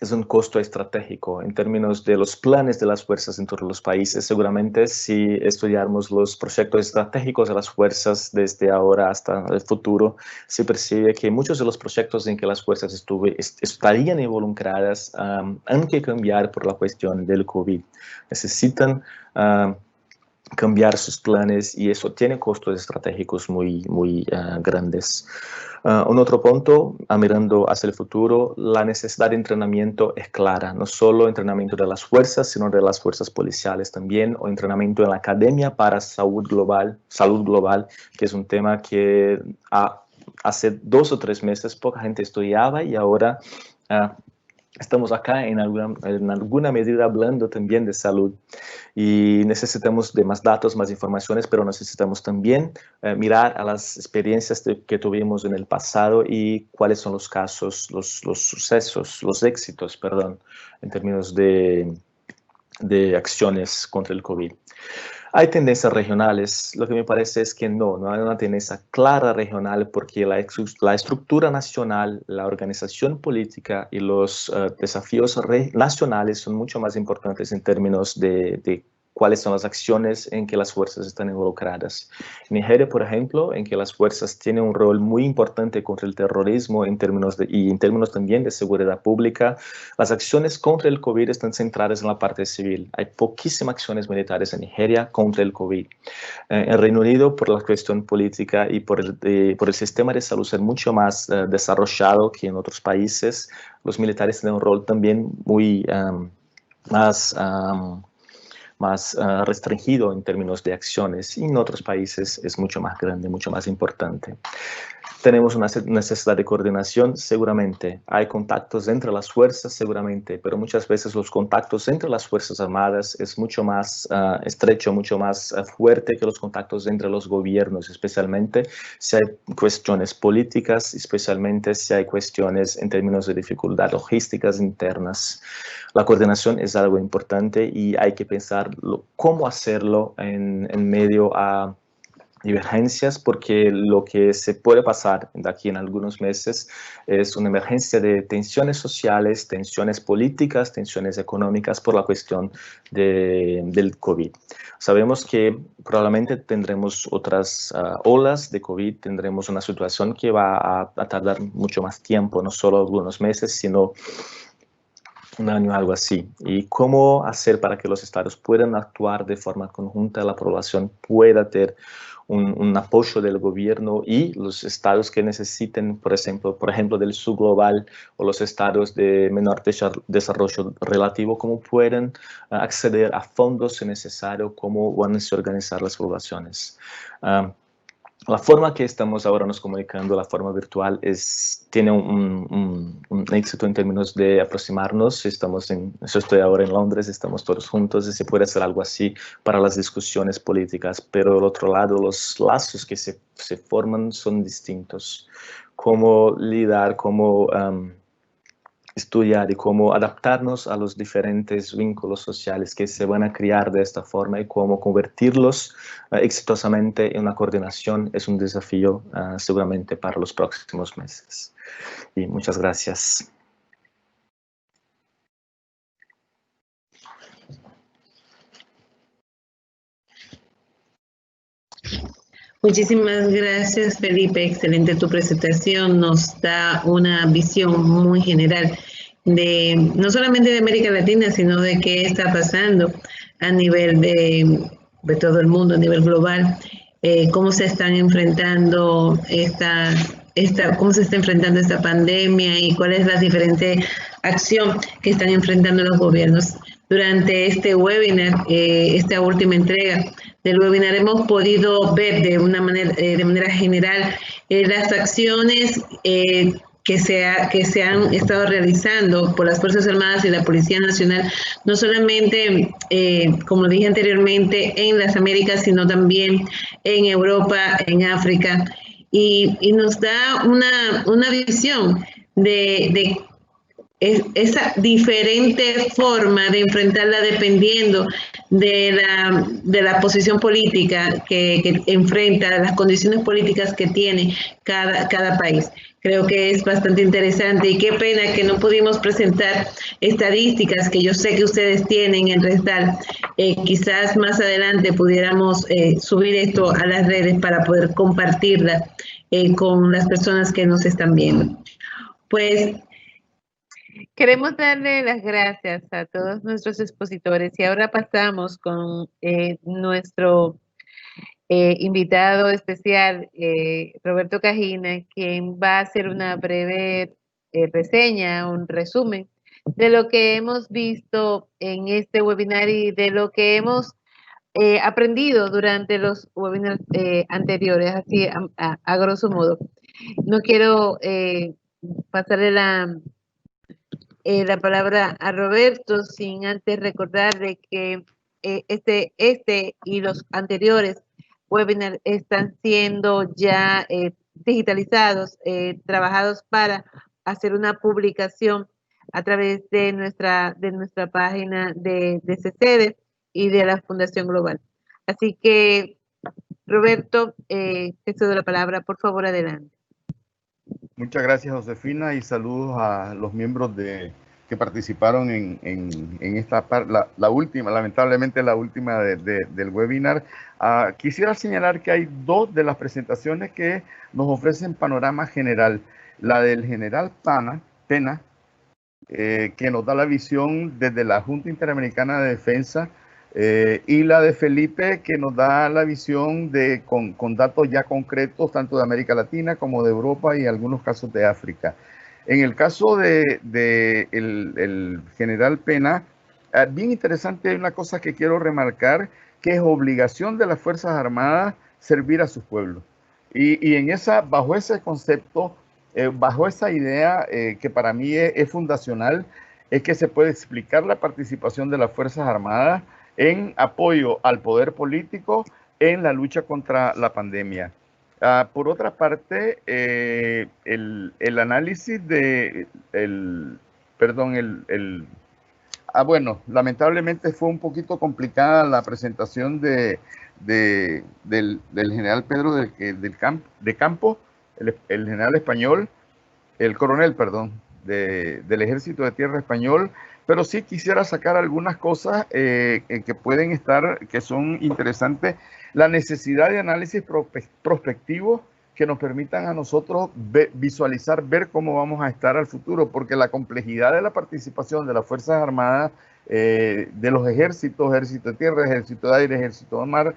es un costo estratégico en términos de los planes de las fuerzas en todos los países. Seguramente si estudiamos los proyectos estratégicos de las fuerzas desde ahora hasta el futuro, se percibe que muchos de los proyectos en que las fuerzas estarían involucradas han que cambiar por la cuestión del COVID. Necesitan cambiar sus planes y eso tiene costos estratégicos muy grandes. Un otro punto, mirando hacia el futuro, la necesidad de entrenamiento es clara, no solo entrenamiento de las fuerzas, sino de las fuerzas policiales también, o entrenamiento en la academia para salud global, que es un tema que hace 2 o 3 meses poca gente estudiaba y ahora estamos acá en alguna medida hablando también de salud y necesitamos de más datos, más informaciones, pero necesitamos también mirar a las experiencias que tuvimos en el pasado y cuáles son los casos, los sucesos, los éxitos, perdón, en términos de acciones contra el COVID. Hay tendencias regionales. Lo que me parece es que no hay una tendencia clara regional porque la estructura nacional, la organización política y los desafíos nacionales son mucho más importantes en términos de cuáles son las acciones en que las fuerzas están involucradas. En Nigeria, por ejemplo, en que las fuerzas tienen un rol muy importante contra el terrorismo en términos también de seguridad pública, las acciones contra el COVID están centradas en la parte civil. Hay poquísimas acciones militares en Nigeria contra el COVID. En Reino Unido, por la cuestión política y por el sistema de salud ser mucho más desarrollado que en otros países, los militares tienen un rol también muy más restringido en términos de acciones y en otros países es mucho más grande, mucho más importante. Tenemos una necesidad de coordinación, seguramente. Hay contactos entre las fuerzas, seguramente, pero muchas veces los contactos entre las Fuerzas Armadas es mucho más estrecho, mucho más fuerte que los contactos entre los gobiernos, especialmente si hay cuestiones políticas, especialmente si hay cuestiones en términos de dificultad logísticas internas. La coordinación es algo importante y hay que pensar cómo hacerlo en medio a divergencias, porque lo que se puede pasar de aquí en algunos meses es una emergencia de tensiones sociales, tensiones políticas, tensiones económicas por la cuestión del COVID. Sabemos que probablemente tendremos otras olas de COVID, tendremos una situación que va a tardar mucho más tiempo, no solo algunos meses, sino un año, algo así. ¿Y cómo hacer para que los estados puedan actuar de forma conjunta, la población pueda tener un apoyo del gobierno y los estados que necesiten, por ejemplo, del sur global o los estados de menor desarrollo relativo, cómo pueden acceder a fondos si necesario, cómo van a organizar las poblaciones? La forma que estamos ahora nos comunicando, la forma virtual, tiene un éxito en términos de aproximarnos. Yo estoy ahora en Londres, estamos todos juntos y se puede hacer algo así para las discusiones políticas, pero del otro lado los lazos que se forman son distintos. cómo lidiar, cómo estudiar y cómo adaptarnos a los diferentes vínculos sociales que se van a crear de esta forma y cómo convertirlos exitosamente en una coordinación es un desafío seguramente para los próximos meses. Y muchas gracias. Muchísimas gracias, Felipe. Excelente tu presentación. Nos da una visión muy general de no solamente de América Latina, sino de qué está pasando a nivel de todo el mundo, a nivel global, cómo se están enfrentando cómo se está enfrentando esta pandemia y cuál es la diferente acción que están enfrentando los gobiernos. Durante este webinar, esta última entrega del webinar, hemos podido ver de manera general las acciones que se han estado realizando por las Fuerzas Armadas y la Policía Nacional, no solamente, como dije anteriormente, en las Américas, sino también en Europa, en África, y nos da una visión de esa diferente forma de enfrentarla dependiendo de la posición política que enfrenta, las condiciones políticas que tiene cada país. Creo que es bastante interesante y qué pena que no pudimos presentar estadísticas que yo sé que ustedes tienen en Resdal. Quizás más adelante pudiéramos subir esto a las redes para poder compartirla con las personas que nos están viendo. Pues queremos darle las gracias a todos nuestros expositores y ahora pasamos con nuestro invitado especial, Roberto Cajina, quien va a hacer una breve reseña, un resumen de lo que hemos visto en este webinar y de lo que hemos aprendido durante los webinars anteriores, así a grosso modo. No quiero pasarle la palabra a Roberto sin antes recordarle que este y los anteriores webinars están siendo ya digitalizados, trabajados para hacer una publicación a través de nuestra página de CCD y de la Fundación Global. Así que, Roberto, te cedo la palabra, por favor, adelante. Muchas gracias, Josefina, y saludos a los miembros que participaron en esta parte, la última, lamentablemente la última del webinar. Quisiera señalar que hay dos de las presentaciones que nos ofrecen panorama general. La del general Pena, que nos da la visión desde la Junta Interamericana de Defensa, y la de Felipe, que nos da la visión con datos ya concretos, tanto de América Latina como de Europa y algunos casos de África. En el caso el general Pena, bien interesante, hay una cosa que quiero remarcar, que es obligación de las Fuerzas Armadas servir a sus pueblos. Y bajo ese concepto, bajo esa idea que para mí es fundacional, es que se puede explicar la participación de las Fuerzas Armadas en apoyo al poder político en la lucha contra la pandemia. Por otra parte, el análisis bueno, lamentablemente fue un poquito complicada la presentación del general Pedro de Campo, el general español, el coronel, perdón, del Ejército de Tierra Español, pero sí quisiera sacar algunas cosas que pueden estar, que son interesantes. La necesidad de análisis prospectivo que nos permitan a nosotros visualizar, ver cómo vamos a estar al futuro, porque la complejidad de la participación de las Fuerzas Armadas, de los ejércitos, ejército de tierra, ejército de aire, ejército de mar,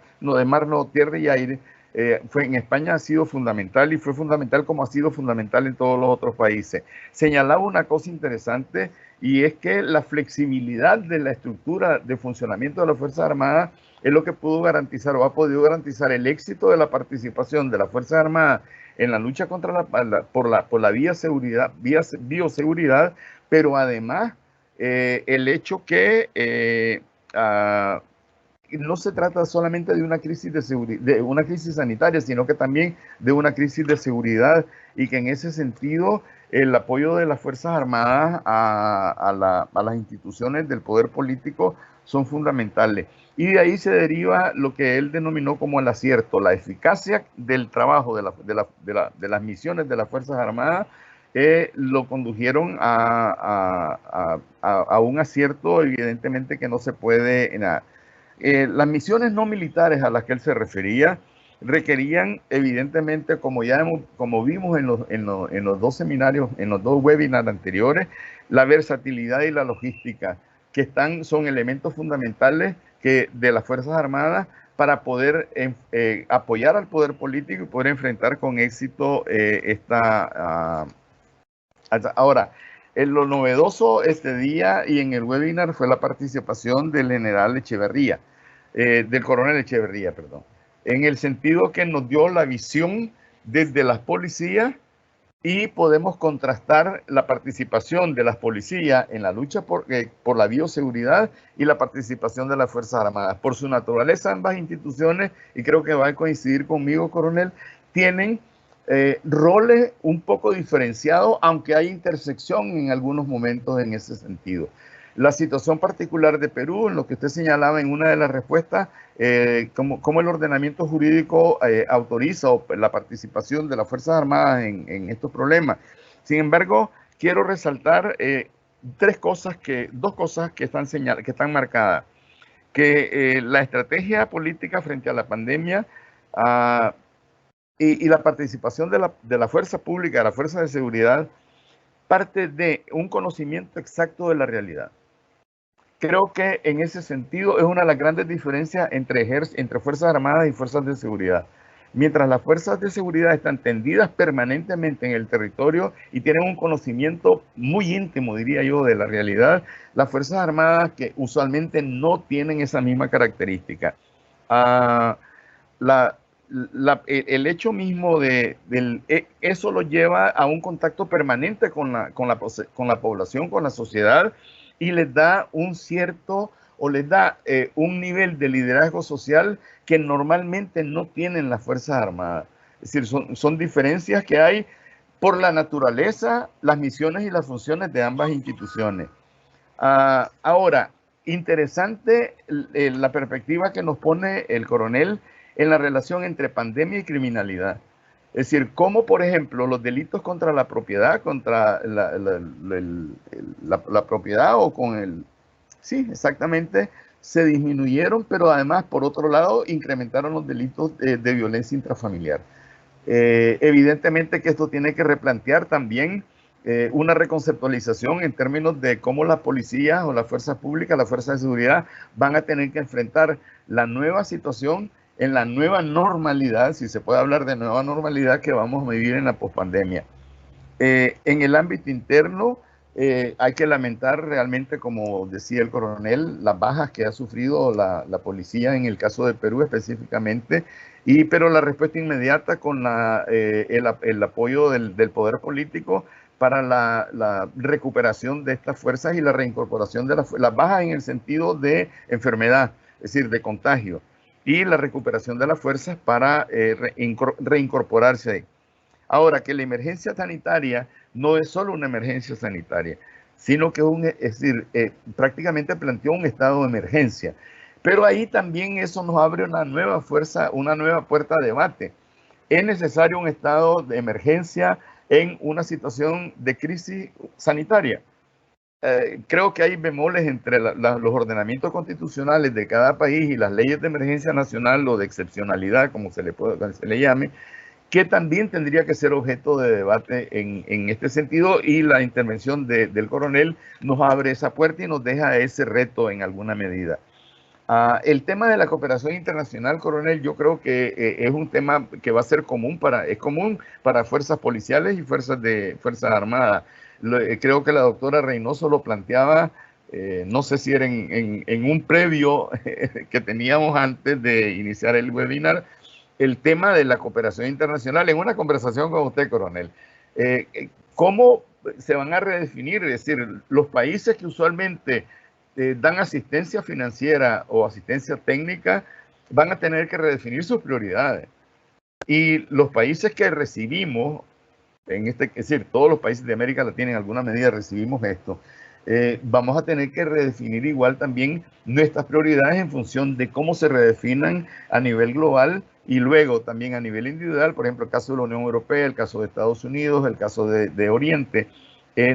tierra y aire, en España ha sido fundamental y fue fundamental como ha sido fundamental en todos los otros países. Señalaba una cosa interesante y es que la flexibilidad de la estructura de funcionamiento de las Fuerzas Armadas es lo que pudo garantizar o ha podido garantizar el éxito de la participación de las Fuerzas Armadas en la lucha contra por la bioseguridad, pero además el hecho que no se trata solamente de una crisis de una crisis sanitaria, sino que también de una crisis de seguridad, y que en ese sentido el apoyo de las Fuerzas Armadas a las instituciones del poder político son fundamentales. Y de ahí se deriva lo que él denominó como el acierto, la eficacia del trabajo de las misiones de las Fuerzas Armadas. Lo condujeron a un acierto, evidentemente, que no se puede... las misiones no militares a las que él se refería requerían, evidentemente, como vimos en los dos seminarios, en los dos webinars anteriores, la versatilidad y la logística, que son elementos fundamentales de las Fuerzas Armadas para poder apoyar al poder político y poder enfrentar con éxito Ahora, lo novedoso este día y en el webinar fue la participación del coronel Echeverría, perdón, en el sentido que nos dio la visión desde las policías, y podemos contrastar la participación de las policías en la lucha por la bioseguridad y la participación de las Fuerzas Armadas. Por su naturaleza, ambas instituciones, y creo que va a coincidir conmigo, coronel, tienen roles un poco diferenciados, aunque hay intersección en algunos momentos en ese sentido. La situación particular de Perú, en lo que usted señalaba en una de las respuestas, cómo el ordenamiento jurídico autoriza la participación de las Fuerzas Armadas en estos problemas. Sin embargo, quiero resaltar dos cosas que están marcadas. Que la estrategia política frente a la pandemia y la participación de la fuerza pública, de la fuerza de seguridad, parte de un conocimiento exacto de la realidad. Creo que en ese sentido es una de las grandes diferencias entre Fuerzas Armadas y Fuerzas de Seguridad. Mientras las Fuerzas de Seguridad están tendidas permanentemente en el territorio y tienen un conocimiento muy íntimo, diría yo, de la realidad, las Fuerzas Armadas que usualmente no tienen esa misma característica. El hecho mismo eso lo lleva a un contacto permanente con la población, con la sociedad, y les da un nivel de liderazgo social que normalmente no tienen las Fuerzas Armadas. Es decir, son diferencias que hay por la naturaleza, las misiones y las funciones de ambas instituciones. Ahora, interesante la perspectiva que nos pone el coronel en la relación entre pandemia y criminalidad. Es decir, cómo, por ejemplo, los delitos contra la propiedad, la propiedad o sí, exactamente, se disminuyeron, pero además, por otro lado, incrementaron los delitos de violencia intrafamiliar. Evidentemente que esto tiene que replantear también una reconceptualización en términos de cómo las policías o las fuerzas públicas, las fuerzas de seguridad van a tener que enfrentar la nueva situación en la nueva normalidad, si se puede hablar de nueva normalidad, que vamos a vivir en la pospandemia. En el ámbito interno, hay que lamentar realmente, como decía el coronel, las bajas que ha sufrido la policía en el caso de Perú específicamente, pero la respuesta inmediata con el apoyo del poder político para la recuperación de estas fuerzas y la reincorporación de las bajas en el sentido de enfermedad, es decir, de contagio, y la recuperación de las fuerzas para reincorporarse ahí. Ahora, que la emergencia sanitaria no es solo una emergencia sanitaria, sino que prácticamente planteó un estado de emergencia. Pero ahí también eso nos abre una nueva puerta de debate. ¿Es necesario un estado de emergencia en una situación de crisis sanitaria? Creo que hay bemoles entre los ordenamientos constitucionales de cada país y las leyes de emergencia nacional o de excepcionalidad, como se le llame, que también tendría que ser objeto de debate en este sentido, y la intervención del coronel nos abre esa puerta y nos deja ese reto en alguna medida. El tema de la cooperación internacional, coronel, yo creo que es un tema que va a ser común para fuerzas policiales y fuerzas armadas. Creo que la doctora Reynoso lo planteaba, no sé si era en un previo que teníamos antes de iniciar el webinar, el tema de la cooperación internacional, en una conversación con usted, coronel. ¿Cómo se van a redefinir? Es decir, los países que usualmente dan asistencia financiera o asistencia técnica van a tener que redefinir sus prioridades. Y los países que recibimos, es decir, todos los países de América Latina en alguna medida recibimos esto, vamos a tener que redefinir igual también nuestras prioridades en función de cómo se redefinan a nivel global y luego también a nivel individual, por ejemplo, el caso de la Unión Europea, el caso de Estados Unidos, el caso de Oriente,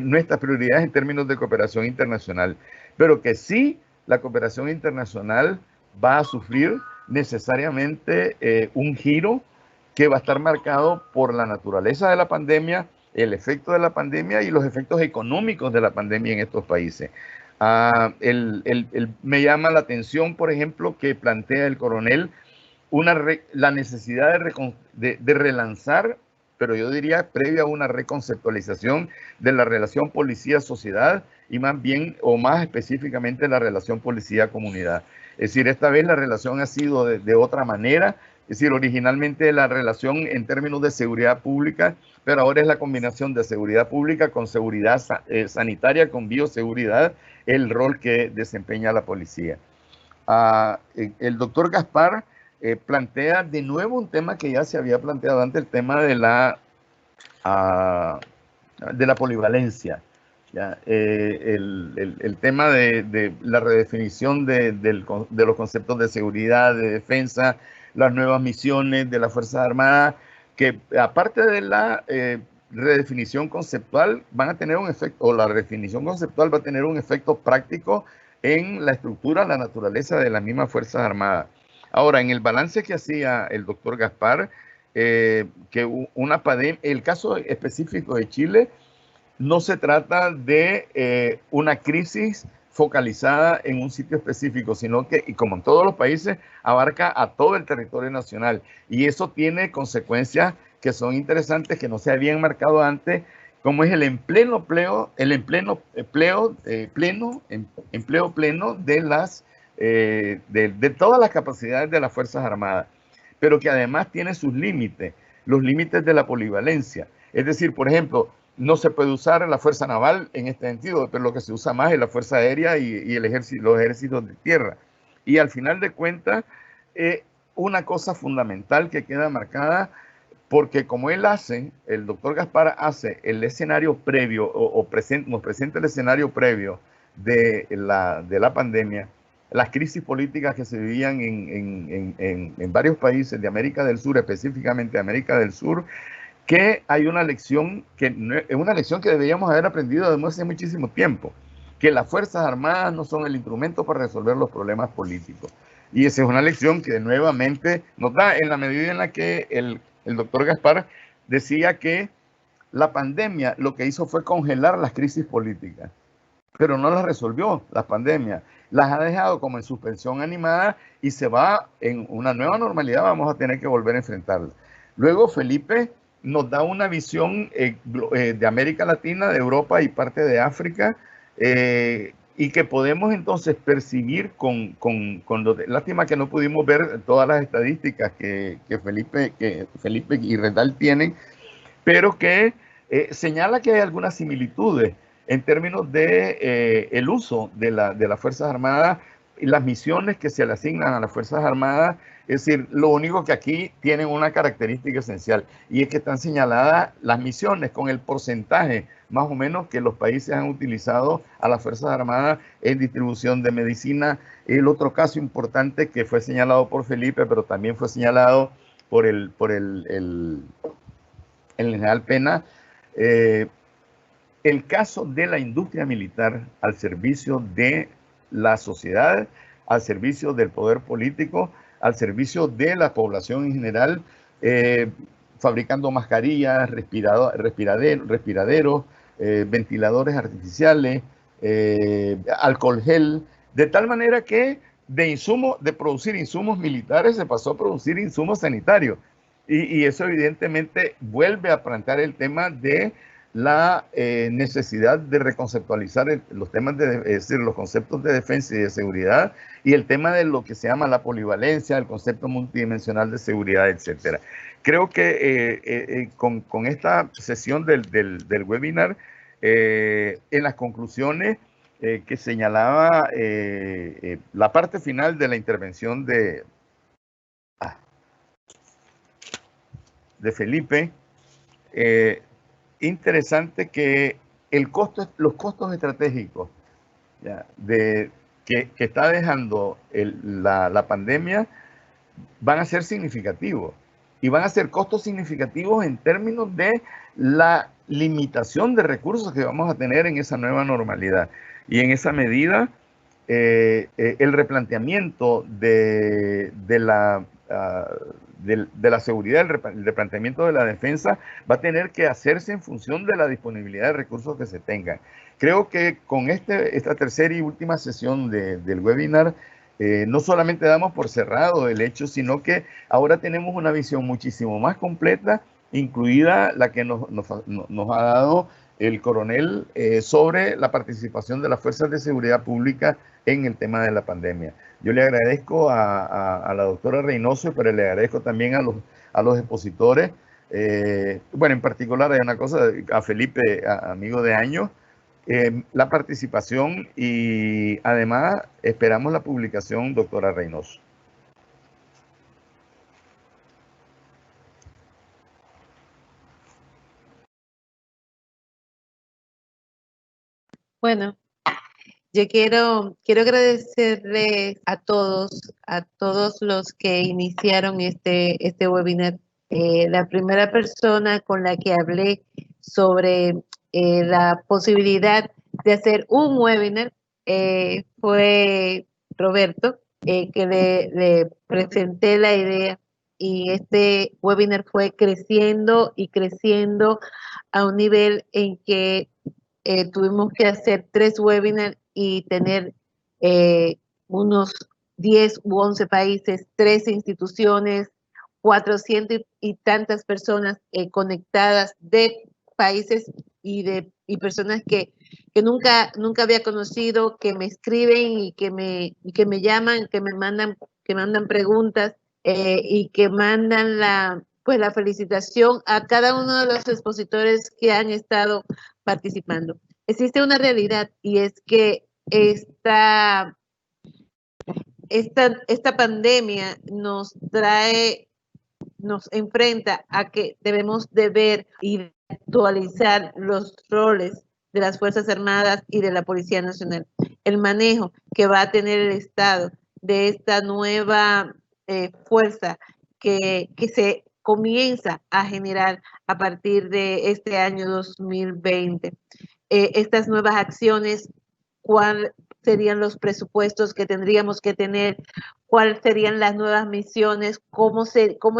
nuestras prioridades en términos de cooperación internacional. Pero que sí, la cooperación internacional va a sufrir necesariamente un giro que va a estar marcado por la naturaleza de la pandemia, el efecto de la pandemia y los efectos económicos de la pandemia en estos países. Me llama la atención, por ejemplo, que plantea el coronel la necesidad de relanzar, pero yo diría previa a una reconceptualización de la relación policía-sociedad y más bien, o más específicamente, la relación policía-comunidad. Es decir, esta vez la relación ha sido de otra manera. Es decir, originalmente la relación en términos de seguridad pública, pero ahora es la combinación de seguridad pública con seguridad sanitaria, con bioseguridad, el rol que desempeña la policía. El doctor Gaspar plantea de nuevo un tema que ya se había planteado antes, el tema de la polivalencia. ¿Ya? El tema de la redefinición de los conceptos de seguridad, de defensa, las nuevas misiones de las Fuerzas Armadas, que aparte de la redefinición conceptual, van a tener un efecto, o la redefinición conceptual va a tener un efecto práctico en la estructura, la naturaleza de las mismas Fuerzas Armadas. Ahora, en el balance que hacía el doctor Gaspar, que el caso específico de Chile, no se trata de una crisis focalizada en un sitio específico, sino que, y como en todos los países, abarca a todo el territorio nacional. Y eso tiene consecuencias que son interesantes, que no se habían marcado antes, como es el empleo pleno de todas las capacidades de las Fuerzas Armadas, pero que además tiene sus límites, los límites de la polivalencia. Es decir, por ejemplo, no se puede usar la fuerza naval en este sentido, pero lo que se usa más es la fuerza aérea y los ejércitos de tierra. Y al final de cuentas, una cosa fundamental que queda marcada, porque como el doctor Gaspar hace el escenario previo, nos presenta el escenario previo de la pandemia, las crisis políticas que se vivían en varios países de América del Sur, específicamente América del Sur, que hay una lección que deberíamos haber aprendido desde hace muchísimo tiempo, que las Fuerzas Armadas no son el instrumento para resolver los problemas políticos. Y esa es una lección que nuevamente nos da en la medida en la que el doctor Gaspar decía que la pandemia lo que hizo fue congelar las crisis políticas, pero no las resolvió la pandemia, las ha dejado como en suspensión animada y se va en una nueva normalidad, vamos a tener que volver a enfrentarla. Luego Felipe nos da una visión de América Latina, de Europa y parte de África, y que podemos entonces percibir lástima que no pudimos ver todas las estadísticas que Felipe y Rendal tienen, pero que señala que hay algunas similitudes en términos de el uso de las Fuerzas Armadas y las misiones que se le asignan a las Fuerzas Armadas. Es decir, lo único que aquí tienen una característica esencial y es que están señaladas las misiones con el porcentaje más o menos que los países han utilizado a las Fuerzas Armadas en distribución de medicina. El otro caso importante que fue señalado por Felipe, pero también fue señalado por el general Pena, el caso de la industria militar al servicio de la sociedad, al servicio del poder político, al servicio de la población en general, fabricando mascarillas, respiraderos, ventiladores artificiales, alcohol gel, de tal manera que de producir insumos militares se pasó a producir insumos sanitarios. Y eso evidentemente vuelve a plantear el tema de la necesidad de reconceptualizar los temas es decir, los conceptos de defensa y de seguridad, y el tema de lo que se llama la polivalencia, el concepto multidimensional de seguridad, etcétera. Creo que con esta sesión del webinar, en las conclusiones, que señalaba la parte final de la intervención de Felipe. Interesante que los costos estratégicos ya, que está dejando la pandemia van a ser significativos, y van a ser costos significativos en términos de la limitación de recursos que vamos a tener en esa nueva normalidad. Y en esa medida, el replanteamiento de la seguridad, el replanteamiento de la defensa va a tener que hacerse en función de la disponibilidad de recursos que se tengan. Creo que con esta tercera y última sesión del webinar, no solamente damos por cerrado el hecho, sino que ahora tenemos una visión muchísimo más completa, incluida la que nos ha dado el coronel sobre la participación de las fuerzas de seguridad pública en el tema de la pandemia. Yo le agradezco a la doctora Reynoso, pero le agradezco también a los expositores. Bueno, en particular hay una cosa, a Felipe, amigo de años, la participación, y además esperamos la publicación, doctora Reynoso. Bueno, yo quiero agradecerle a todos los que iniciaron este webinar. La primera persona con la que hablé sobre la posibilidad de hacer un webinar fue Roberto, que le presenté la idea, y este webinar fue creciendo y creciendo a un nivel en que tuvimos que hacer 3 webinars y tener unos 10 u 11 países, 13 instituciones, 400 y tantas personas conectadas de países y personas que nunca había conocido, que me escriben y que me llaman, que me mandan preguntas y que mandan la felicitación a cada uno de los expositores que han estado participando. Existe una realidad, y es que esta pandemia nos enfrenta a que debemos de ver y actualizar los roles de las Fuerzas Armadas y de la Policía Nacional. El manejo que va a tener el Estado de esta nueva fuerza que se comienza a generar a partir de este año 2020. Estas nuevas acciones, ¿cuáles serían los presupuestos que tendríamos que tener? ¿Cuáles serían las nuevas misiones? ¿Cómo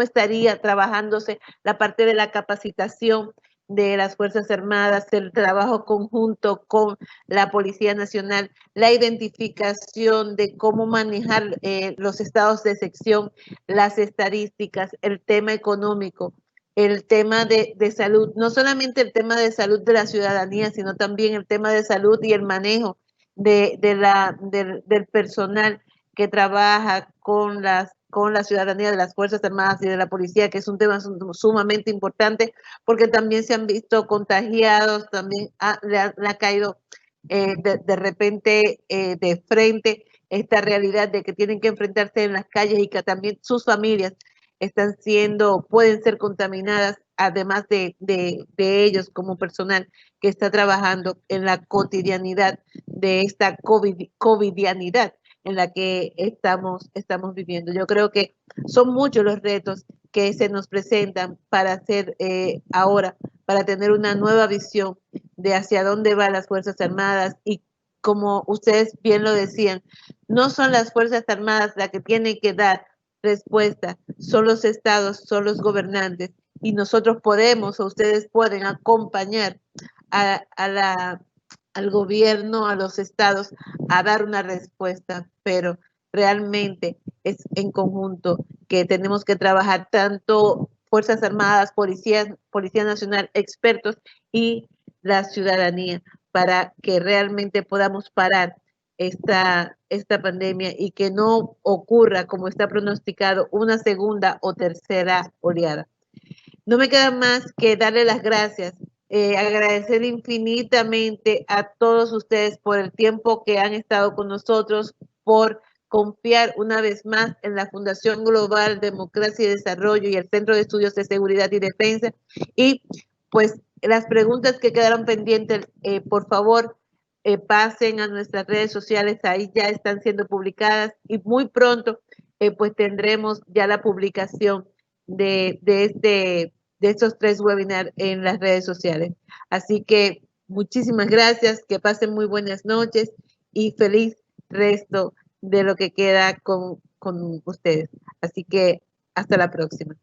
estaría trabajándose la parte de la capacitación de las Fuerzas Armadas, el trabajo conjunto con la Policía Nacional, la identificación de cómo manejar los estados de sección, las estadísticas, el tema económico, el tema de salud, no solamente el tema de salud de la ciudadanía, sino también el tema de salud y el manejo del personal que trabaja con la ciudadanía, de las Fuerzas Armadas y de la Policía, que es un tema sumamente importante, porque también se han visto contagiados, también le ha caído de repente de frente esta realidad de que tienen que enfrentarse en las calles, y que también sus familias pueden ser contaminadas, además de ellos como personal que está trabajando en la cotidianidad de esta covidianidad en la que estamos viviendo. Yo creo que son muchos los retos que se nos presentan para hacer ahora, para tener una nueva visión de hacia dónde van las Fuerzas Armadas. Y como ustedes bien lo decían, no son las Fuerzas Armadas las que tienen que dar respuesta, son los estados, son los gobernantes, y nosotros podemos, o ustedes pueden acompañar al gobierno, a los estados, a dar una respuesta, pero realmente es en conjunto que tenemos que trabajar, tanto Fuerzas Armadas, Policía Nacional, expertos y la ciudadanía, para que realmente podamos parar esta pandemia y que no ocurra, como está pronosticado, una segunda o tercera oleada. No me queda más que darle las gracias agradecer infinitamente a todos ustedes por el tiempo que han estado con nosotros, por confiar una vez más en la Fundación Global Democracia y Desarrollo y el Centro de Estudios de Seguridad y Defensa. Y pues las preguntas que quedaron pendientes, por favor, pasen a nuestras redes sociales, ahí ya están siendo publicadas y muy pronto pues tendremos ya la publicación de estos 3 webinars en las redes sociales. Así que muchísimas gracias, que pasen muy buenas noches y feliz resto de lo que queda con ustedes. Así que hasta la próxima.